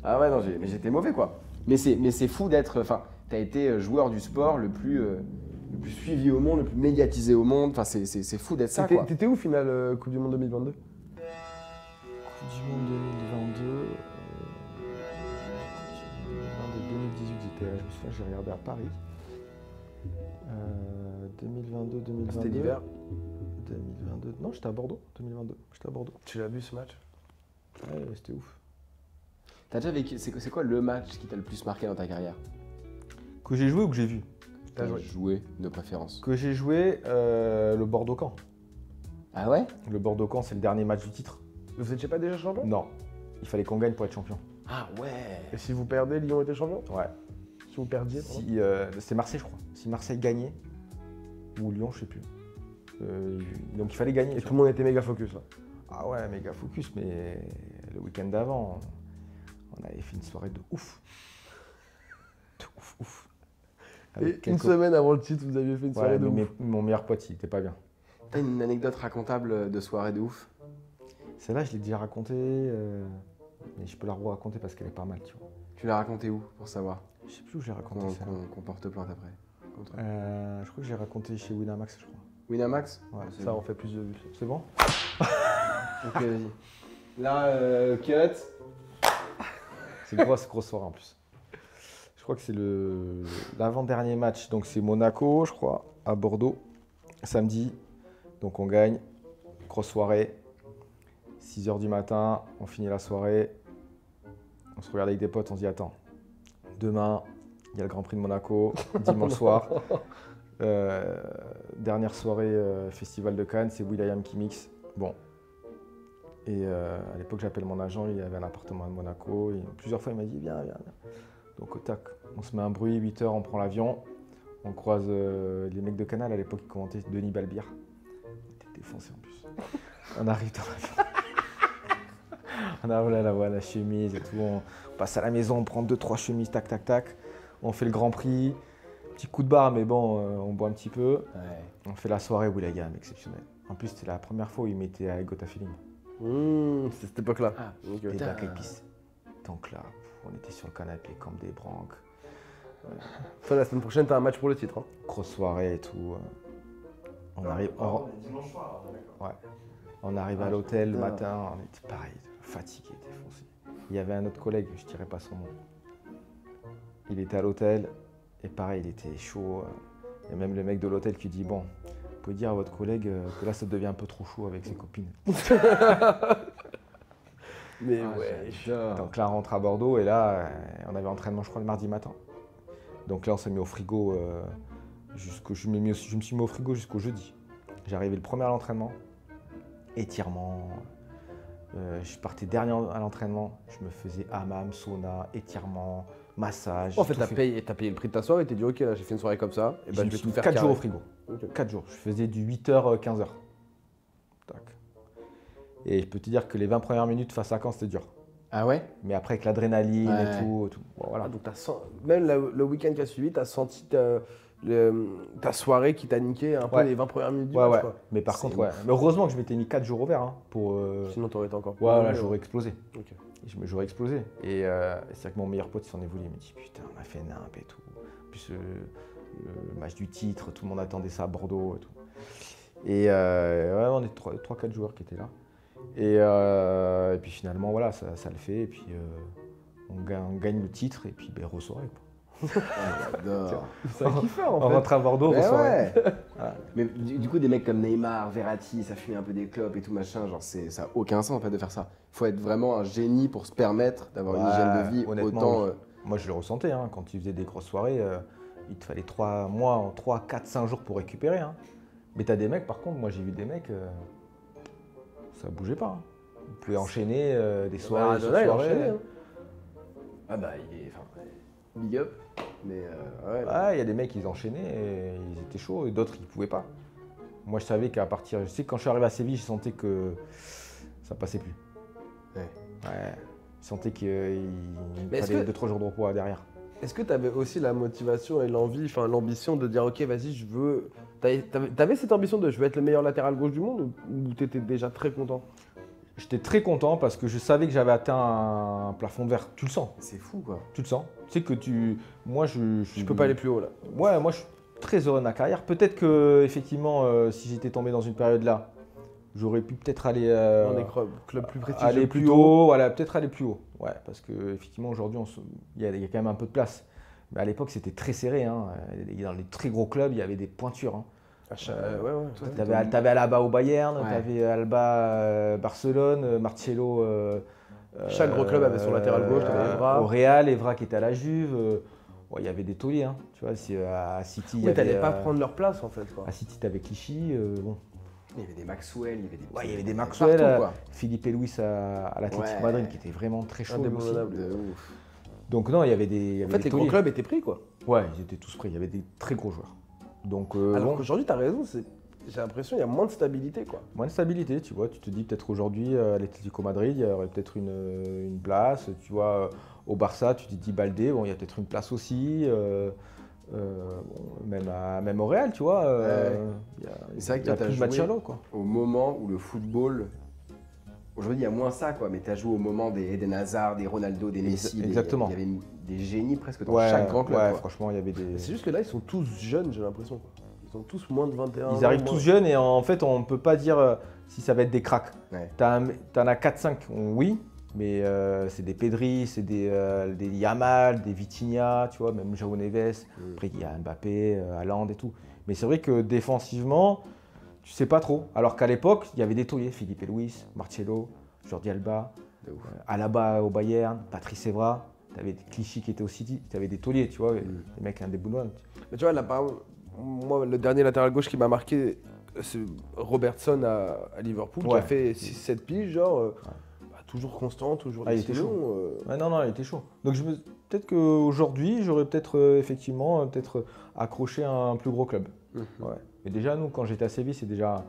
Ah ouais, non, mais j'étais mauvais quoi. Mais c'est fou d'être. Enfin, t'as été joueur du sport le plus suivi au monde, le plus médiatisé au monde. Enfin, c'est fou d'être ça quoi. T'étais où finale Coupe du Monde 2022? Coupe du Monde 2022. 2018, j'étais, je me souviens, j'ai regardé à Paris. 2022. C'était l'hiver. 2022. Non, j'étais à Bordeaux. 2022. J'étais à Bordeaux. Tu l'as vu ce match? Ouais, c'était ouf. T'as déjà vécu. C'est quoi le match qui t'a le plus marqué dans ta carrière? Que j'ai joué ou que j'ai vu? T'as joué. Joué de préférence. Que j'ai joué le Bordeaux-Caen. Ah ouais? Le Bordeaux-Caen, c'est le dernier match du titre. Vous étiez pas déjà champion? Non. il fallait qu'on gagne pour être champion. Ah ouais. Et si vous perdez, Lyon était champion? Ouais. Si vous perdiez? pardon. Si, c'était Marseille, je crois. Si Marseille gagnait, ou Lyon, je sais plus. Donc il fallait gagner. Et tout le monde était méga focus là. Ah ouais, méga focus, mais le week-end d'avant, on avait fait une soirée de ouf. De ouf, ouf. Et Avec une semaine avant le titre, vous aviez fait une soirée Ouais, de mais ouf. mon meilleur pote, il était pas bien. T'as une anecdote racontable de soirée de ouf? Celle-là, je l'ai déjà racontée, mais je peux la raconter parce qu'elle est pas mal, tu vois. Tu l'as raconté où pour savoir? Je sais plus où j'ai raconté ça. Qu'on porte plainte après. Contre eux. Je crois que j'ai raconté chez Winamax, je crois. Winamax? Ouais, Ça en fait plus de vues. C'est bon? Ok, vas-y. Là, cut. C'est une grosse soirée en plus. Je crois que c'est l'avant-dernier match, donc c'est Monaco, je crois, à Bordeaux, samedi. Donc on gagne, grosse soirée, 6h du matin, on finit la soirée, on se regarde avec des potes, on se dit attends, demain, il y a le Grand Prix de Monaco, dimanche soir. Dernière soirée Festival de Cannes, c'est Will.i.am qui mixe. Bon. Et à l'époque, j'appelle mon agent, il avait un appartement à Monaco. Et plusieurs fois, il m'a dit viens. Donc, au tac, on se met un bruit, 8h, on prend l'avion. On croise les mecs de Canal, à l'époque, ils commentaient Denis Balbir. On était défoncés en plus. On arrive dans l'avion. On arrive là, la chemise et tout. On passe à la maison, on prend 2-3 chemises, tac, tac, tac. On fait le Grand Prix. Petit coup de barre, mais bon, on boit un petit peu. Ouais. On fait la soirée Will.i.am, exceptionnelle. En plus, c'était la première fois où il mettait à Got a Feeling. C'est cette époque-là. Ah, Ok. Des putain. Black Eyed Peas. Donc là, on était sur le canapé comme des branques. Enfin, la semaine prochaine, t'as un match pour le titre. Hein. Grosse soirée et tout. On arrive, On est dimanche soir, d'accord. on arrive à l'hôtel le putain. matin, on était pareil, fatigué, défoncé. Il y avait un autre collègue, je ne dirais pas son nom. Il était à l'hôtel et pareil, il était chaud. Il y a même le mec de l'hôtel qui dit bon, vous pouvez dire à votre collègue que là ça devient un peu trop chaud avec ses copines. Mais Ah, ouais. j'adore. Donc là, on rentre à Bordeaux et là, on avait entraînement, je crois, le mardi matin. Donc là, on s'est mis au frigo je me suis mis au frigo jusqu'au jeudi. J'arrivais le premier à l'entraînement, étirement. Je partais dernier à l'entraînement, je me faisais hammam, sauna, étirement, massage. En fait, tout t'as payé le prix de ta soirée et t'es dit ok, là j'ai fait une soirée comme ça. Et Je ben, me je vais suis tout mis faire 4 jours carré. au frigo. Ok. 4 jours. Je faisais du 8h, 15h. Tac. Et je peux te dire que les 20 premières minutes face à Caen, c'était dur. Ah ouais? Mais après, avec l'adrénaline Ouais. et tout. Bon, voilà. Ah, donc même le week-end qui a suivi, t'as senti ta soirée qui t'a niqué un peu Ouais. les 20 premières minutes du Ouais, match. ouais. Quoi. Mais par C'est contre, ouf. ouais. Mais heureusement que je m'étais mis 4 jours au vert. Hein, pour, Sinon, t'aurais été encore plus. ouais, là, j'aurais explosé. Ok. J'aurais explosé. Et c'est vrai que mon meilleur pote s'en est voulu. Il m'a dit putain, on a fait nimp et tout. En plus, le match du titre, tout le monde attendait ça à Bordeaux et tout. Et ouais, on est 3-4 joueurs qui étaient là. Et puis finalement, voilà, ça le fait. Et puis on gagne le titre et puis ben, re-soirée, quoi. J'adore. C'est un kiffeur en On fait. rentre à Bordeaux, Mais re-soirée. ouais. Mais du coup, des mecs comme Neymar, Verratti, ça fumait un peu des clopes et tout machin, genre ça n'a aucun sens en fait de faire ça. Faut être vraiment un génie pour se permettre d'avoir une Ouais, hygiène de vie honnêtement, autant. oui. Moi, je le ressentais. Hein, quand tu faisais des grosses soirées, il te fallait 3 mois, 3, 4, 5 jours pour récupérer. Hein. Mais t'as des mecs, par contre, moi j'ai vu des mecs, ça bougeait pas. Hein. Ils pouvaient enchaîner des soirées sur Maradona, il soirées. enchaînait, hein. Ah bah, big up. Mais ouais. Ouais, il y a des mecs, ils enchaînaient et ils étaient chauds, et d'autres, ils pouvaient pas. Moi, je savais qu'à partir. Je sais que quand je suis arrivé à Séville, je sentais que ça passait plus. Ouais. Ouais. Je sentais qu'il Mais est-ce fallait que- 2-3 jours de repos derrière. Est-ce que tu avais aussi la motivation et l'envie, enfin l'ambition de dire ok vas-y je veux. T'avais cette ambition de je veux être le meilleur latéral gauche du monde ou t'étais déjà très content? J'étais très content parce que je savais que j'avais atteint un plafond de verre. Tu le sens, C'est fou quoi. tu le sens. Tu sais que tu. Moi, Je peux pas aller plus haut là. Ouais, moi, je suis très heureux de ma carrière. Peut-être que, effectivement, si j'étais tombé dans une période là, j'aurais pu peut-être aller. Dans des clubs plus prestigieux. Aller plus haut, voilà, peut-être aller plus haut. Ouais, parce qu'effectivement, aujourd'hui, il y a quand même un peu de place. Mais à l'époque, c'était très serré. Hein. Dans les très gros clubs, il y avait des pointures. Hein. Ouais, ouais. Toi, T'avais Alaba au Bayern, Ouais. t'avais Alba Barcelone, Marcelo. Chaque gros club avait son latéral gauche, t'avais Evra. Au Real, Evra qui était à la Juve. Ouais, il y avait des tauliers. Hein. Tu vois, à City, il y Oui, avait. t'allais pas prendre leur place en fait. Quoi. À City, t'avais Clichy. Bon. il y avait des Maxwell, il y avait des. Ouais, il y avait des Maxwell, partout, quoi. Philippe et Luis à l'Atlético Ouais. Madrid qui était vraiment très chaud aussi. Indéboulonnable. De ouf. Donc non, il y avait des. En fait, les gros clubs étaient pris, quoi. Ouais, ils étaient tous pris. Il y avait des très gros joueurs. Donc Alors bon, qu'aujourd'hui, t'as raison, j'ai l'impression qu'il y a moins de stabilité, quoi. moins de stabilité, tu vois. Tu te dis peut-être aujourd'hui à l'Atlético Madrid, il y aurait peut-être une place. Tu vois, au Barça, tu te dis Baldé, bon, il y a peut-être une place aussi. Bon, même au Real, tu vois. C'est vrai que il y a toi, t'as plus de joué Marcelo, quoi. au moment où le football. Aujourd'hui, il y a moins ça, quoi. Mais tu as joué au moment des Eden Hazard, des Ronaldo, des Messi. Exactement. Il y avait des génies presque dans Ouais, chaque grand club. ouais, quoi. franchement, il y avait des. C'est juste que là, ils sont tous jeunes, j'ai l'impression, quoi. Ils ont tous moins de 21 ans. Ils arrivent moins- tous jeunes et en fait, on ne peut pas dire si ça va être des cracks. Ouais. T'en as 4-5, oui, mais c'est des Pedri, c'est des Yamal, des Vitinha, tu vois, même João Neves. Après, il y a Mbappé, Haaland et tout. Mais c'est vrai que défensivement, tu sais pas trop. Alors qu'à l'époque, il y avait des tauliers, Philippe et Luis, Marcelo, Jordi Alba, De ouf. Alaba au Bayern, Patrice Evra. Tu avais Clichy qui était au City, tu avais des tauliers, tu vois, les mecs indéboulonnables. Mais tu vois, là, par exemple, moi, le dernier latéral gauche qui m'a marqué, c'est Robertson à Liverpool, qui Ouais. a fait 6-7 piges, genre, toujours constant, toujours Ah, il était décision, Ouais, non, il était chaud. Donc peut-être qu'aujourd'hui, j'aurais peut-être effectivement peut-être accroché à un plus gros club. Mhm. Ouais. Mais déjà, nous, quand j'étais à Séville, c'était déjà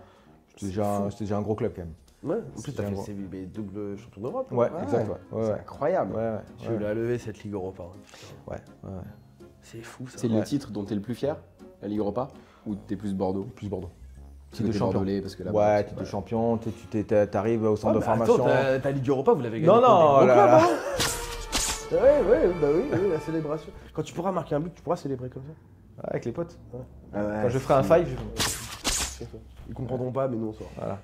un gros club quand même. Ouais, en plus, t'as bien fait gros. Séville, mais double champion d'Europe. Ouais, Ouais. exact. Ouais, C'est ouais. incroyable. Ouais, ouais, Tu ouais. l'as levé cette Ligue Europa. Hein, putain. Ouais, ouais. C'est fou, ça. C'est Ouais. le titre dont tu es le plus fier, la Ligue Europa, ou t'es plus Bordeaux? Plus Bordeaux. Parce Titre que de t'es champion. bordelais, parce que là Ouais, titre de champion, t'arrives au centre de formation. Ta Ligue Europa, vous l'avez gagné. Non, non, là. Ouais, bah oui, la célébration. Quand tu pourras marquer un but, tu pourras célébrer comme ça. Avec les potes. Ah ouais, Quand je ferai un c'est- five, Ils comprendront pas, mais nous on sort. voilà.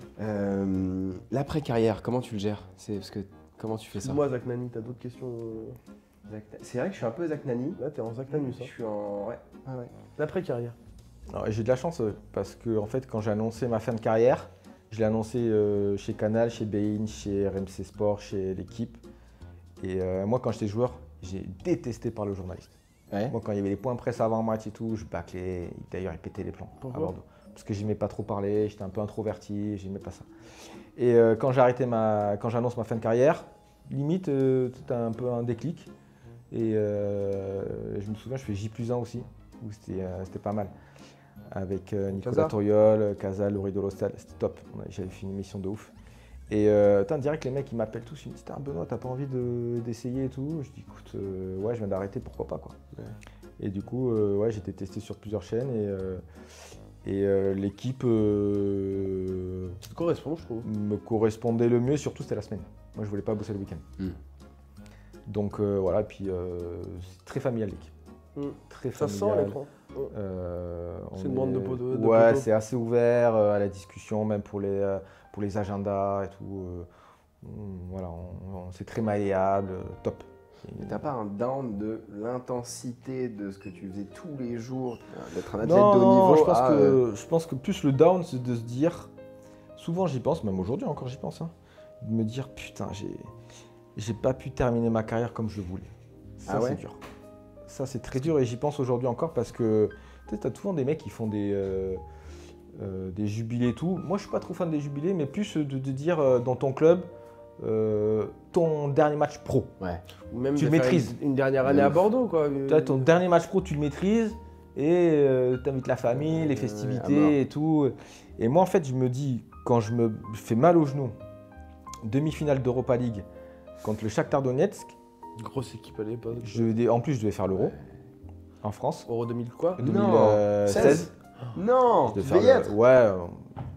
L'après-carrière, comment tu le gères? Comment tu fais ça? Moi, Zach Nani, t'as d'autres questions C'est vrai que je suis un peu Zach Nani. Là, t'es en Zach Nani, Je ça. suis en. Ouais. Ah ouais. L'après-carrière. Alors, j'ai de la chance parce que en fait, quand j'ai annoncé ma fin de carrière, je l'ai annoncé chez Canal, chez Bein, chez RMC Sport, chez l'équipe. Et moi, quand j'étais joueur, j'ai détesté par le journaliste. Ouais. Moi, quand il y avait les points presse avant match et tout, je bâclais. D'ailleurs, il pétait les plans Pourquoi à Bordeaux. Parce que j'aimais pas trop parler, j'étais un peu introverti, j'aimais pas ça. Et quand j'annonce ma fin de carrière, limite, c'était un peu un déclic. Et je me souviens, je fais J+1 aussi, où c'était pas mal. Avec Nicolas Casa. Toriol, Casa, Laurie Dolostal, c'était top. J'avais fait une émission de ouf. Et direct, les mecs, ils m'appellent tous, ils me disent « Benoît, t'as pas envie d'essayer et tout ?» Je dis « Écoute, ouais, je viens d'arrêter, pourquoi pas quoi. Ouais. Et du coup, ouais, j'ai été testé sur plusieurs chaînes et l'équipe Ça te correspond, je trouve. me correspondait le mieux, surtout c'était la semaine. Moi, je voulais pas bosser le week-end. Mm. Donc voilà, et puis c'est très familial l'équipe. Très Ça se sent à familial. l'écran. On C'est une bande de poteaux. Ouais, c'est assez ouvert à la discussion, même pour les agendas et tout. Voilà, c'est très malléable, top. Mais t'as pas un down de l'intensité de ce que tu faisais tous les jours, d'être un athlète Non, de haut non, niveau? je pense que plus le down, c'est de se dire, souvent j'y pense, même aujourd'hui encore j'y pense, hein, de me dire putain, j'ai pas pu terminer ma carrière comme je le voulais. Ça, Ah ouais c'est dur. Ça, c'est très dur et j'y pense aujourd'hui encore parce que tu sais, t'as souvent des mecs qui font des jubilés et tout. Moi, je suis pas trop fan des jubilés, mais plus de dire dans ton club, ton dernier match pro. Ouais. Ou même Tu de le faire maîtrises. Une dernière année à Bordeaux, quoi. Tu vois, ton dernier match pro, tu le maîtrises et tu invites la famille, les à mort. festivités et tout. Et moi, en fait, je me dis, quand je me fais mal au genou, demi-finale d'Europa League contre le Shakhtar Donetsk, Grosse équipe à l'époque. en plus, je devais faire l'Euro en France. Euro 2000 quoi 2016. Non, Je devais tu faire devais y être.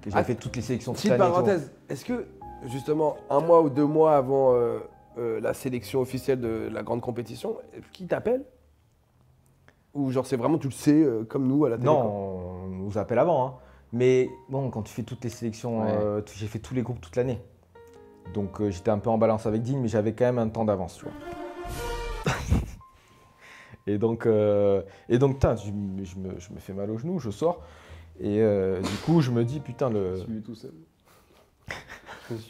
que j'ai Ah, fait toutes les sélections toute Petite l'année et tout. parenthèse, est-ce que justement 1 mois ou 2 mois avant la sélection officielle de la grande compétition, qui t'appelle? Ou genre c'est vraiment tu le sais comme nous à la télé? Non, quoi on nous appelle avant. Hein. Mais bon, quand tu fais toutes les sélections, Ouais. j'ai fait tous les groupes toute l'année. Donc j'étais un peu en balance avec Dean, mais j'avais quand même un temps d'avance, tu vois. et donc, putain, je me fais mal au genou, je sors. Et du coup, je me dis, putain, Je suis tout seul.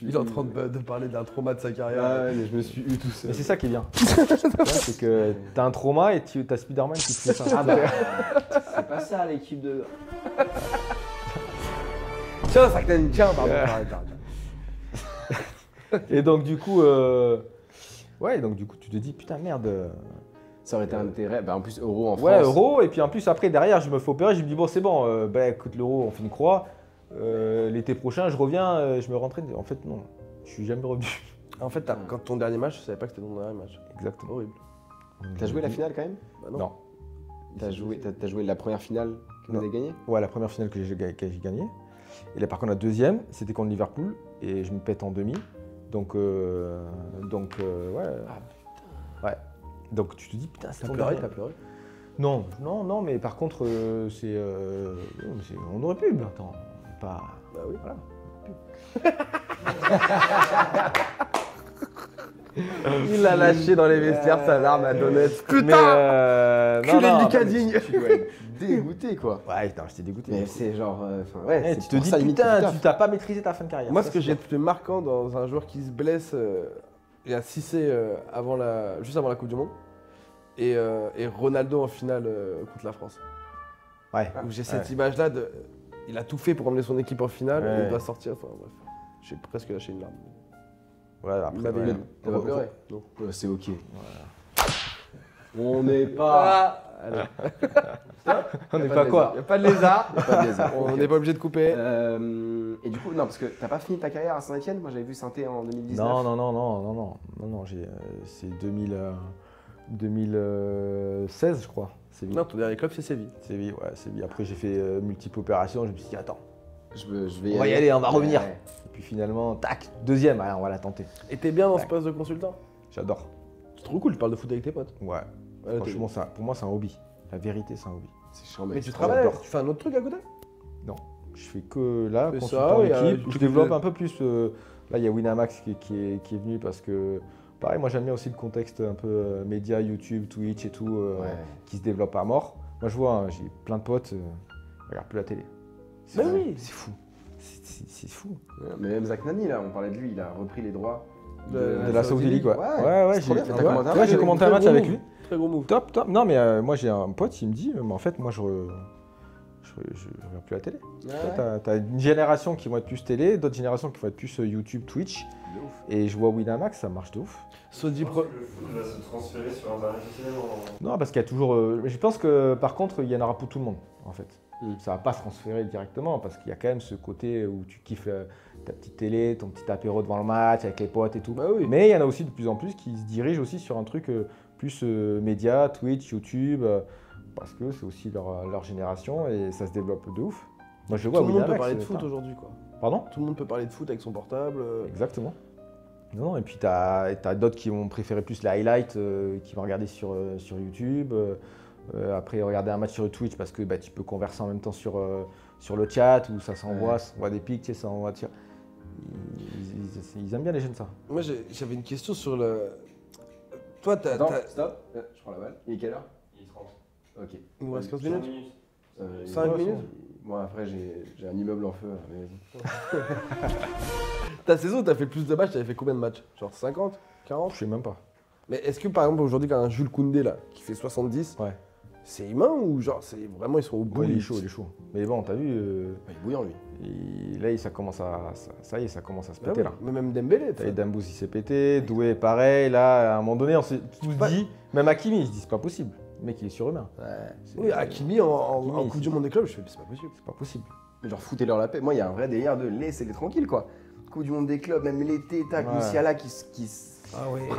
Il est en train de parler d'un trauma de sa carrière. Ah ouais, mais je me suis eu tout seul. Mais c'est ça qui est bien. Tu vois, c'est que t'as un trauma et t'as Spider-Man qui te fait ça. Ah bah, c'est pas ça l'équipe de. Tiens, ça tiens, pardon. Arrête. Et donc du coup, ouais, donc du coup tu te dis putain merde. Ça aurait été un intérêt. Bah, en plus, euro en France. Ouais, euro, et puis en plus après derrière je me fais opérer, je me dis bon c'est bon, bah écoute l'euro on fait une croix, l'été prochain je reviens, je me rentraîne. En fait non, je suis jamais revenu. En fait, quand ton dernier match, je savais pas que c'était ton dernier match. Exactement. Horrible. T'as joué la finale quand même? Bah Non. T'as joué la première finale que vous avez gagnée? Ouais, la première finale que j'ai gagnée. Et là par contre la deuxième, c'était contre Liverpool, et je me pète en demi. Donc ouais. Ouais. Donc tu te dis putain c'est T'as ton pleuré, dernier. t'as pleuré. Non, mais par contre, on aurait pu, mais attends, pas. Bah oui. Voilà. Il a lâché dans les vestiaires sa larme à Donetsk. Mais, Putain Culé de Lucadine. Tu dois être dégoûté quoi. Ouais, non, j'étais dégoûté. Mais c'est genre. Ouais, Eh, c'est tu te pour dis ça, limite, putain, que tu t'as pas maîtrisé ta fin de carrière. Moi, Ça, ce que c'est j'ai sûr. trouvé marquant dans un joueur qui se blesse juste avant la Coupe du Monde et Ronaldo en finale contre la France. Ouais. Où j'ai cette image-là il a tout fait pour emmener son équipe en finale et Ouais. il doit sortir. Enfin bref, j'ai presque lâché une larme. Ouais, après, Il m'avait ouais. ému. T'as pas pleuré? Non. Ouais, c'est ok. On n'est pas. Allez. On n'est pas quoi. Y a pas de lézard. Y a pas de lézard. On Ok. n'est pas obligé de couper. Et du coup, non, parce que t'as pas fini ta carrière à Saint-Etienne. Moi, j'avais vu Saint-Étienne en 2019. Non, c'est 2016, je crois. Séville. Non, ton dernier club c'est Séville. Séville, ouais, Séville. Après, j'ai fait multiples opérations. Je me suis dit, attends, Je vais on va y aller, on va revenir. Ouais. Et puis finalement, tac, deuxième, allez, on va la tenter. Et t'es bien dans ce Ouais. poste de consultant? J'adore. C'est trop cool, tu parles de foot avec tes potes. Ouais. Ouais, Franchement, pour moi, c'est un hobby. La vérité, c'est un hobby. C'est chiant, mais tu c'est travailles, j'adore. tu fais un autre truc à côté? Je fais que là, Fais consultant ça, et, équipe. tu Je fais développe de- un peu plus. Là, il y a Winamax qui est venu parce que, pareil, moi j'aime bien aussi le contexte un peu média, YouTube, Twitch et tout, Ouais. qui se développe à mort. Moi, je vois, hein, j'ai plein de potes, ils regardent plus la télé. Mais oui. C'est fou. C'est fou. Ouais, mais même Zach Nani, là, on parlait de lui, il a repris les droits De la Saudi League, ouais. Ouais, c'est trop bien. j'ai T'as commenté un ouais, match j'ai commenté un Très match gros avec move. lui. Très gros move. Top. Non, mais moi j'ai un pote, il me dit, mais en fait, moi je regarde plus la télé. T'as une génération qui vont être plus télé, d'autres générations qui vont être plus YouTube, Twitch. De ouf. Et je vois Winamax, ça marche de ouf. Saudi Je Pro. pense que le foot va se transférer sur Internet finalement. Non, parce qu'il y a toujours. Mais je pense que par contre, il y en aura pour tout le monde, en fait. Ça va pas se transférer directement parce qu'il y a quand même ce côté où tu kiffes ta petite télé, ton petit apéro devant le match avec les potes et tout. Bah oui. Mais il y en a aussi de plus en plus qui se dirigent aussi sur un truc plus média, Twitch, YouTube, parce que c'est aussi leur génération et ça se développe de ouf. Moi je le vois. Tout le monde peut Winamax, parler de foot aujourd'hui, quoi. Pardon? Tout le monde peut parler de foot avec son portable. Exactement. Non, et puis tu as d'autres qui vont préférer plus les highlights, qui vont regarder sur YouTube. Après, regarder un match sur Twitch parce que bah, tu peux converser en même temps sur le chat où ça s'envoie, ça envoie des pics, tu sais, ça envoie. Ils aiment bien les jeunes ça. Moi, j'avais une question sur le. Toi, Attends, stop. Je prends la balle. Il est quelle heure? Il est 30. Ok. Il nous reste 15 15 minutes. minutes. 5 Ouais, minutes. Moi, après, j'ai un immeuble en feu. Mais vas-y. Ta saison, t'as fait plus de matchs, t'avais fait combien de matchs? Genre 50? 40? Je sais même pas. Mais est-ce que par exemple aujourd'hui, quand un Jules Koundé là, qui fait 70, Ouais. c'est humain ou genre c'est vraiment ils sont au bout? Ouais, il est chaud. Mais bon, t'as vu, Il est bouillant, lui. là, ça commence à se Ah péter oui, là. mais même Dembélé. T'as Dembous, il s'est pété, Doué, pareil. Là, à un moment donné, on s'est tous dit, même Hakimi, il se dit, c'est pas possible. Le mec, il est surhumain. C'est- Oui, Hakimi en Hakimi, Coupe du Monde des clubs, je fais, c'est pas possible. C'est pas possible. Mais genre, foutez-leur la paix. Moi, il y a un vrai délire de laisser-les tranquilles, quoi. Coupe du monde des clubs, même l'été, tac, Ouais. Musiala qui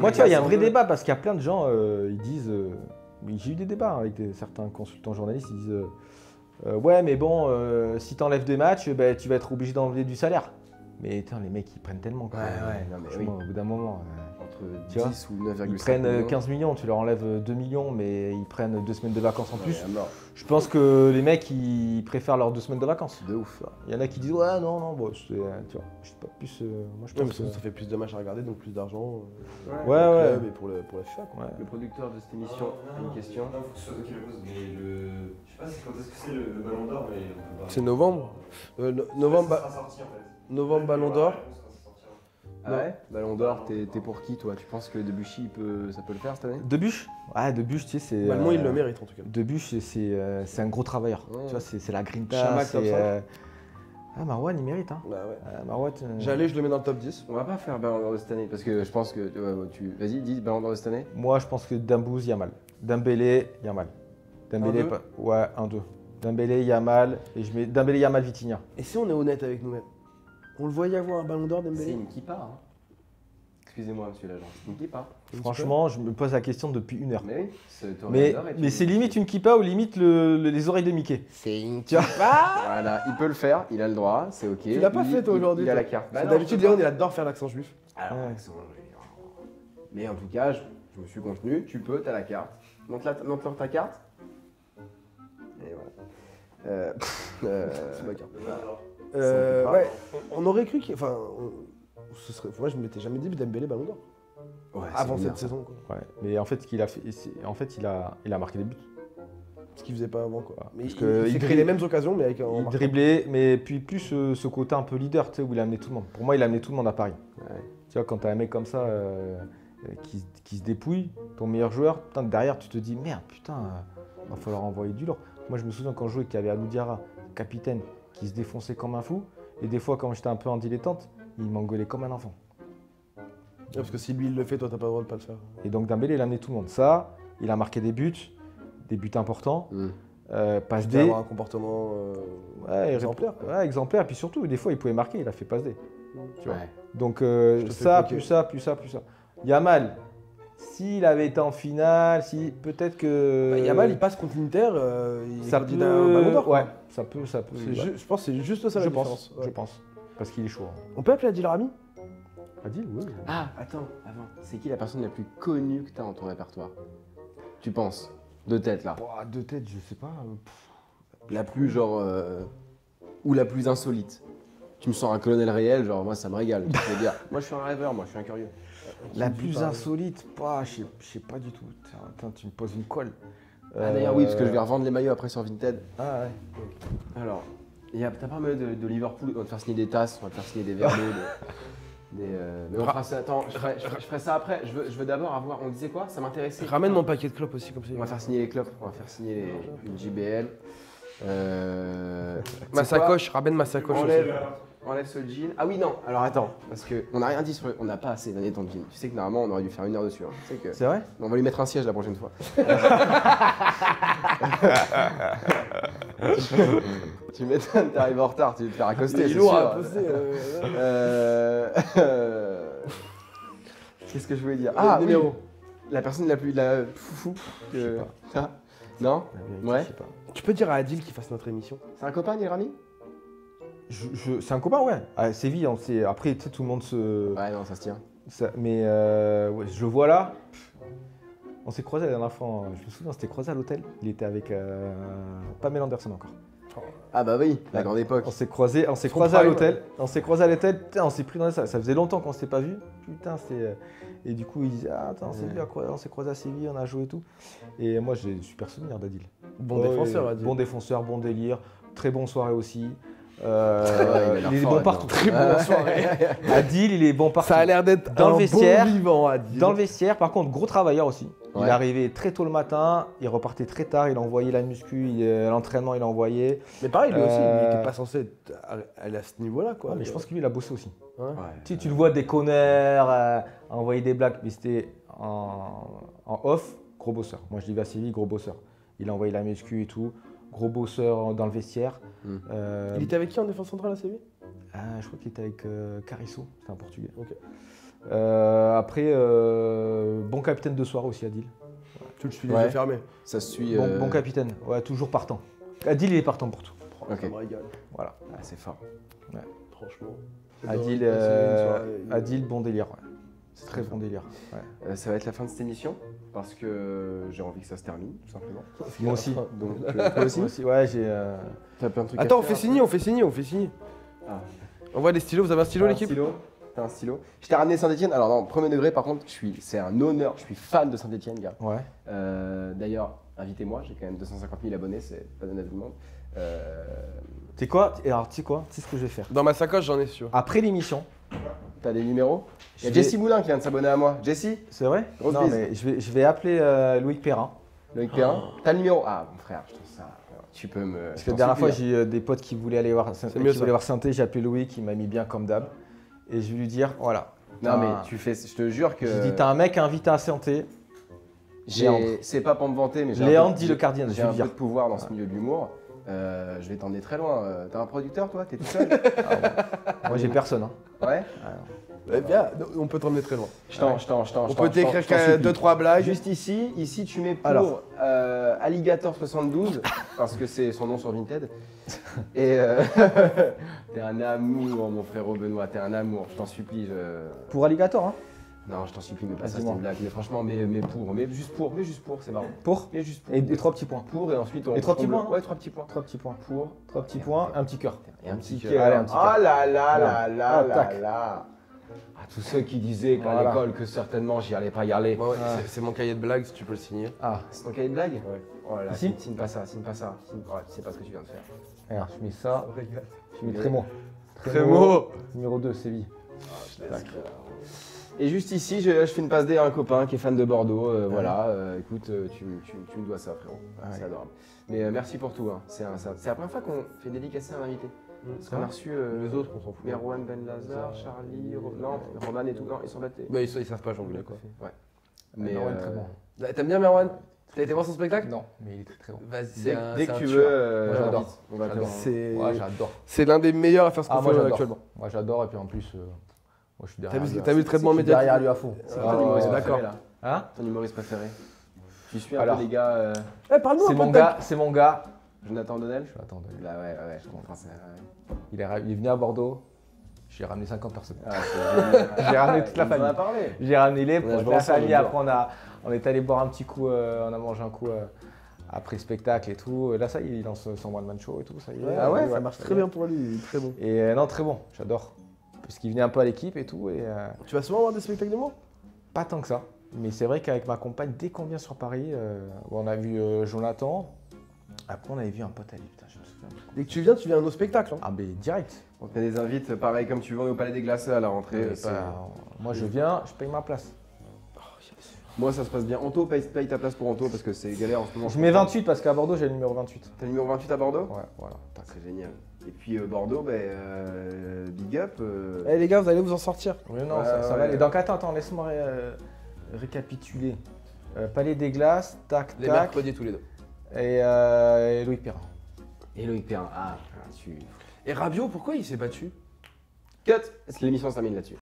Moi, tu vois, il y a un vrai débat parce qu'il y a plein de gens, ils disent. J'ai eu des débats avec certains consultants journalistes, ils disent ouais, mais bon, si t'enlèves des matchs, ben, tu vas être obligé d'enlever du salaire. Mais putain, les mecs, ils prennent tellement. Quoi. non, mais Franchement, au bout d'un moment. Entre Tu vois, 10 ou 9,5 Ils prennent millions. 15 millions, tu leur enlèves 2 millions, mais ils prennent 2 semaines de vacances en plus. Ouais, à mort. Je pense que les mecs, ils préfèrent leurs 2 semaines de vacances. De ouf. Il y en a qui disent ouais, non, bon, tu vois, je sais pas plus. Moi, je Ouais, mais pense que. ça fait plus de matchs à regarder, donc plus d'argent Ouais, pour le ouais. club et pour la FIFA. Quoi. Ouais. Le producteur de cette émission a une question. Non, faut que ce soit toi qui la pose, mais je sais pas quand est-ce que c'est le Ballon d'Or, mais on peut pas. C'est novembre. Novembre, Ça sera sorti en fait. novembre Ballon d'Or. Ah ouais Ballon d'Or, t'es pour qui, toi? Tu penses que Debuchy, ça peut le faire cette année? Debuche. Ouais, Debuche, tu sais, c'est. Balmont, il le mérite en tout cas. Debuche, c'est un gros travailleur. Ouais. Tu vois, c'est la grinta. Chamac, c'est, top Ah, Marouane, il mérite. Hein. Bah ouais. Marouane, J'allais, je le mets dans le top 10. On va pas faire Ballon d'Or de cette année parce que je pense que vas-y, dis Ballon d'Or de cette année. moi, je pense que Dembouz, Yamal. Dembélé, Yamal. Dembélé, 1-2. ouais, 1-2. Dembélé, Yamal. Et je mets Dembélé, Yamal, Vitinha. Et si on est honnête avec nous-mêmes, on le voyait avoir un ballon d'or C'est Dembélé. une kippa. Hein. Excusez-moi, monsieur l'agent. C'est une kippa. Franchement, je me pose la question depuis 1 heure. Mais oui, ce Mais, Toréador est mais une- c'est limite une kippa ou limite les oreilles de Mickey. C'est une Tu vois Voilà, il peut le faire, il a le droit, c'est ok. Tu l'as pas Lui, fait toi aujourd'hui. Il a toi. la carte. Parce que Bah non, d'habitude, je peux Léon, pas. il adore faire l'accent juif. Alors, Ouais. accent, mais en tout cas, je me suis contenu, tu peux, t'as la carte. Montre-leur ta carte. Et voilà. C'est ma carte. Ça, on peut pas. Ouais, on aurait cru qu'il. Enfin, moi, je ne m'étais jamais dit Dembélé ballon d'or. Ouais, Avant c'est cette bien. saison, quoi. Ouais. Mais en fait, ce qu'il a fait, en fait, il a marqué des buts. Ce qu'il faisait pas avant, quoi. Mais Parce il, que il s'est il créé dri- les mêmes occasions, mais avec Il driblait, mais puis plus ce côté un peu leader, tu sais, où il a amené tout le monde. Pour moi, il a amené tout le monde à Paris. Ouais. Tu vois, quand t'as un mec comme ça qui se dépouille, ton meilleur joueur, putain, derrière, tu te dis merde, putain, va falloir envoyer du lourd. Moi, je me souviens quand je jouais qu'il y avait Alou Diarra, capitaine, qui se défonçait comme un fou. Et des fois, quand j'étais un peu en dilettante, il m'engueulait comme un enfant. Parce que si lui il le fait, toi t'as pas le droit de pas le faire. Et donc Dembélé, il a amené tout le monde. Ça, il a marqué des buts importants. Passe Il devait D. avoir un comportement Ouais, exemplaire, quoi. Ouais, exemplaire. Puis surtout, des fois, il pouvait marquer, il a fait passe D. Tu vois. Ouais. Donc te fais ça, bloquer. plus ça, plus ça, plus ça. Yamal, s'il avait été en finale, si peut-être que. Bah, Yamal, il passe contre l'Inter, il est ça candidat au Ballon d'Or. peut. quoi. Ouais, ça peut. C'est ouais. je pense que c'est juste ça la je différence. pense. Ouais. Je pense. Parce qu'il est chaud. Hein. On peut appeler Adil Rami Adil, oui. Ah, attends, avant. C'est qui la personne la plus connue que t'as dans ton répertoire? Tu penses? De tête là. Ouah, de tête, je sais pas. La plus genre. Ou la plus insolite. Tu me sens un colonel réel, genre moi ça me régale. Je veux dire. Moi je suis un rêveur, moi je suis un curieux. La Qui me dit plus pareil. insolite, je sais pas du tout. Tiens, tu me poses une colle. Ah d'ailleurs oui, parce que je vais revendre les maillots après sur Vinted. Ah ouais. Alors, t'as pas mal de Liverpool, on va te faire signer des tasses, on va te faire signer des verres d'eau, mais on fera ça, attends, je ferai ça après. Je veux d'abord avoir, on disait quoi? Ça m'intéressait. Ramène mon paquet de clopes aussi, comme ça. On va faire signer les clubs, on va faire signer une JBL. Ma c'est quoi? sacoche, ramène ma sacoche aussi. Enlève ce jean. Ah oui, non, alors attends, parce qu'on n'a rien dit sur on n'a pas assez donné ton jean. Tu sais que normalement on aurait dû faire 1 heure dessus. Hein. Tu sais que... C'est vrai? On va lui mettre un siège la prochaine fois. Tu m'étonnes, t'arrives en retard, tu vas te faire accoster. Il est c'est lourd sûr. à poster. Qu'est-ce que je voulais dire? Ah, oui, numéro. la personne la plus foufou que. Ah, non? Ouais. Je sais pas. Tu peux dire à Adil qu'il fasse notre émission? C'est un copain, Adil Rami? C'est un copain, ouais. À Séville, après, tu sais, tout le monde se. Ouais, non, ça se tient. Mais ouais, je le vois là. On s'est croisé la dernière fois, je me souviens, on s'était croisé à l'hôtel. Il était avec Pamela Anderson encore. Ah bah oui, la Ouais. grande époque. On s'est croisé à prime, l'hôtel. On s'est croisé à l'hôtel. Putain, on s'est pris dans ça. Ça faisait longtemps qu'on s'était pas vu. Putain, c'est. Et du coup, il disait ah attends, on s'est croisé à Séville, on a joué et tout. Et moi, j'ai super souvenir d'Adil. Bon Ouais, défenseur, Adil. Bon défenseur, bon délire, très bon soirée aussi. Ouais, il a l'air il est fort, bon Adil. partout. Très bonne soirée. Adil, il est bon partout. Ça a l'air d'être Dans le un vestiaire, bon vivant, Adil. Dans le vestiaire, par contre, gros travailleur aussi. Il Ouais. est arrivé très tôt le matin, il repartait très tard, il a envoyé la muscu, l'entraînement, il a envoyé. Mais pareil, lui aussi, il Euh, n'était pas censé être aller à ce niveau-là, quoi. Ah, mais je pense que lui, il a bossé aussi. Ouais. Ouais. Tu le vois déconneur, envoyer des blagues, mais c'était en off, gros bosseur. Moi, je l'ai vu à Séville, gros bosseur. Il a envoyé la muscu et tout, gros bosseur dans le vestiaire. Mm. Il était avec qui en défense centrale à Séville? Je crois qu'il était avec Carisso, c'est un Portugais. Ok. Après, bon capitaine de soir aussi, Adil. Tu le suis les Ouais. yeux fermés. Ça se suit. Bon capitaine, ouais, toujours partant. Adil, il est partant pour tout. Ok. Ça me régale, Voilà. Ah, c'est fort. franchement. Adil, C'est une soirée- Adil, bon délire. Ouais. C'est très bon délire. Ouais. Ça va être la fin de cette émission parce que j'ai envie que ça se termine, tout simplement. Moi aussi. Donc, toi aussi? Moi aussi, ouais, j'ai. T'as plein de trucs Attends, à on faire. fait signer, on fait signer, on fait signer. Ah. On voit des stylos, vous avez un stylo T'as un l'équipe? stylo. T'as un stylo. Je t'ai ramené Saint-Etienne. Alors, non, premier degré, par contre, c'est un honneur. Je suis fan de Saint-Etienne, gars. Ouais. D'ailleurs, invitez-moi. J'ai quand même 250 000 abonnés. C'est pas donné à tout le monde. Tu sais quoi? Alors, tu sais quoi? Tu sais ce que je vais faire? Dans ma sacoche, j'en ai sûr. Après l'émission, T'as des numéros? Il y a je vais- Jessie Moulin qui vient de s'abonner à moi. Jessie? c'est vrai? Grosse Non, bise. mais je vais appeler Loïc Perrin. Loïc Perrin. T'as le numéro. Ah, mon frère, je trouve ça. Tu peux me. Parce que la dernière fois, j'ai eu des potes qui voulaient aller voir C'est mieux, ça. Sainté, j'ai appelé Loïc, il m'a mis bien comme d'hab. Et je vais lui dire, voilà. Non, mais tu fais. Je te jure que. J'ai dit, t'as un mec invité à Sainté. C'est pas pour me vanter, mais Léandre dit le Cardinal, je j'ai vais un lui peu dire. de pouvoir dans ce milieu de l'humour. Je vais t'emmener très loin. T'as un producteur, toi? T'es tout seul? Moi, j'ai personne. Hein. Ouais. Eh bien, on peut t'emmener très loin. On On peut t'écrire 2-3 blagues. Juste ici tu mets pour Alors. Alligator72 parce que c'est son nom sur Vinted. Et t'es un amour, mon frérot Benoît, t'es un amour. Je t'en supplie. Pour Alligator, hein. Non, je t'en supplie, mais pas ça, Dis-moi. c'était une blague. Mais franchement, mais juste pour, c'est marrant. Pour Mais juste pour. et 3 petits points. Pour et ensuite on. Et 3 petits on points, le- Ouais, 3 petits points. 3 petits points. Pour. 3 petits points, un petit cœur. Et un petit cœur. cœur. Allez, un petit cœur. Oh là là Là. là là Ah, là tac. là. À tous ceux qui disaient qu'à Voilà. l'école que certainement j'y allais pas y aller. Ouais, Ah. c'est mon cahier de blagues, si tu peux le signer. Ah, C'est ton cahier de blague? Ouais. Oh là là, Ici signe pas ça. Ouais, tu sais pas ce que tu viens de faire. regarde, je mets ça. Je mets Trémo. Trémo. Numéro 2, Séville. Et juste ici, je fais une passe D à un copain qui est fan de Bordeaux. Voilà, écoute, tu me dois ça, frérot. C'est adorable. Mais merci pour tout. Hein. C'est la première fois qu'on fait dédicacer un invité. Parce qu'on a reçu Les autres, on s'en fout. Merwan Ben Lazar, Charlie, Roman et tout. Non, ils sont battés. Bah, ils savent pas jongler, quoi. Ouais. Mais Mais très bon. T'aimes bien Merwan? T'as été voir son spectacle? Non, mais il est très très bon. Vas-y, Dès que tu veux, Moi, j'adore. invite. On va te J'adore. C'est Ouais, j'adore. c'est l'un des meilleurs à faire ce qu'on Ah, moi fait j'adore. actuellement. Moi j'adore et puis en plus, moi je suis derrière. lui. T'as vu le traitement Je suis médiatique? derrière lui à fond. C'est Ah, quoi ton humoriste ouais, préféré d'accord. là? Hein? Ton humoriste préféré? Tu suis un Alors. peu les gars Eh, parle-nous un C'est peu mon de ta- gars, c'est mon gars. Jonathan Donnel? Je l'attends. Bah ouais, je comprends ça. Ouais. Il est venu à Bordeaux. J'ai ramené 50 personnes. Ah, c'est génial. J'ai ramené toute la Il nous en a famille. parlé. J'ai ramené les Ouais, potes, je la vois ça, famille. je vois. Après, on est allé boire un petit coup, on a mangé un coup après le spectacle et tout. Et là, ça y est, il lance son one-man show et tout. Ça y est. Ah ouais, ça ça marche très bien pour lui, il est très bon. Et non, très bon, j'adore. Parce qu'il venait un peu à l'équipe et tout. Et Tu vas souvent voir des spectacles d'humour? pas tant que ça. Mais c'est vrai qu'avec ma compagne, dès qu'on vient sur Paris, bon, on a vu Jonathan. Après, on avait vu un pote à lui. Putain, je me souviens. Dès que tu viens à nos spectacles. Hein. Ah, mais direct. On te met des invites, pareil comme tu veux, on est au Palais des Glaces à la rentrée. Mais pas- Moi, je viens, je paye ma place. Moi, ça se passe bien. Anto, paye ta place pour Anto parce que c'est galère en ce moment. Je mets 28 parce qu'à Bordeaux, j'ai le numéro 28. T'as le numéro 28 à Bordeaux? Ouais, voilà. Tac. C'est génial. Et puis Bordeaux, big up. Eh les gars, vous allez vous en sortir. Oui, non, Ouais, ça ouais. va aller. Donc, attends, laisse-moi récapituler. Palais des Glaces, tac, Les tac. mercredis tous les deux. Et Louis Perrin. Et Loïc Perrin. Ah, tu. Et Rabiot, pourquoi il s'est battu? Cut! Est-ce que l'émission se termine là-dessus?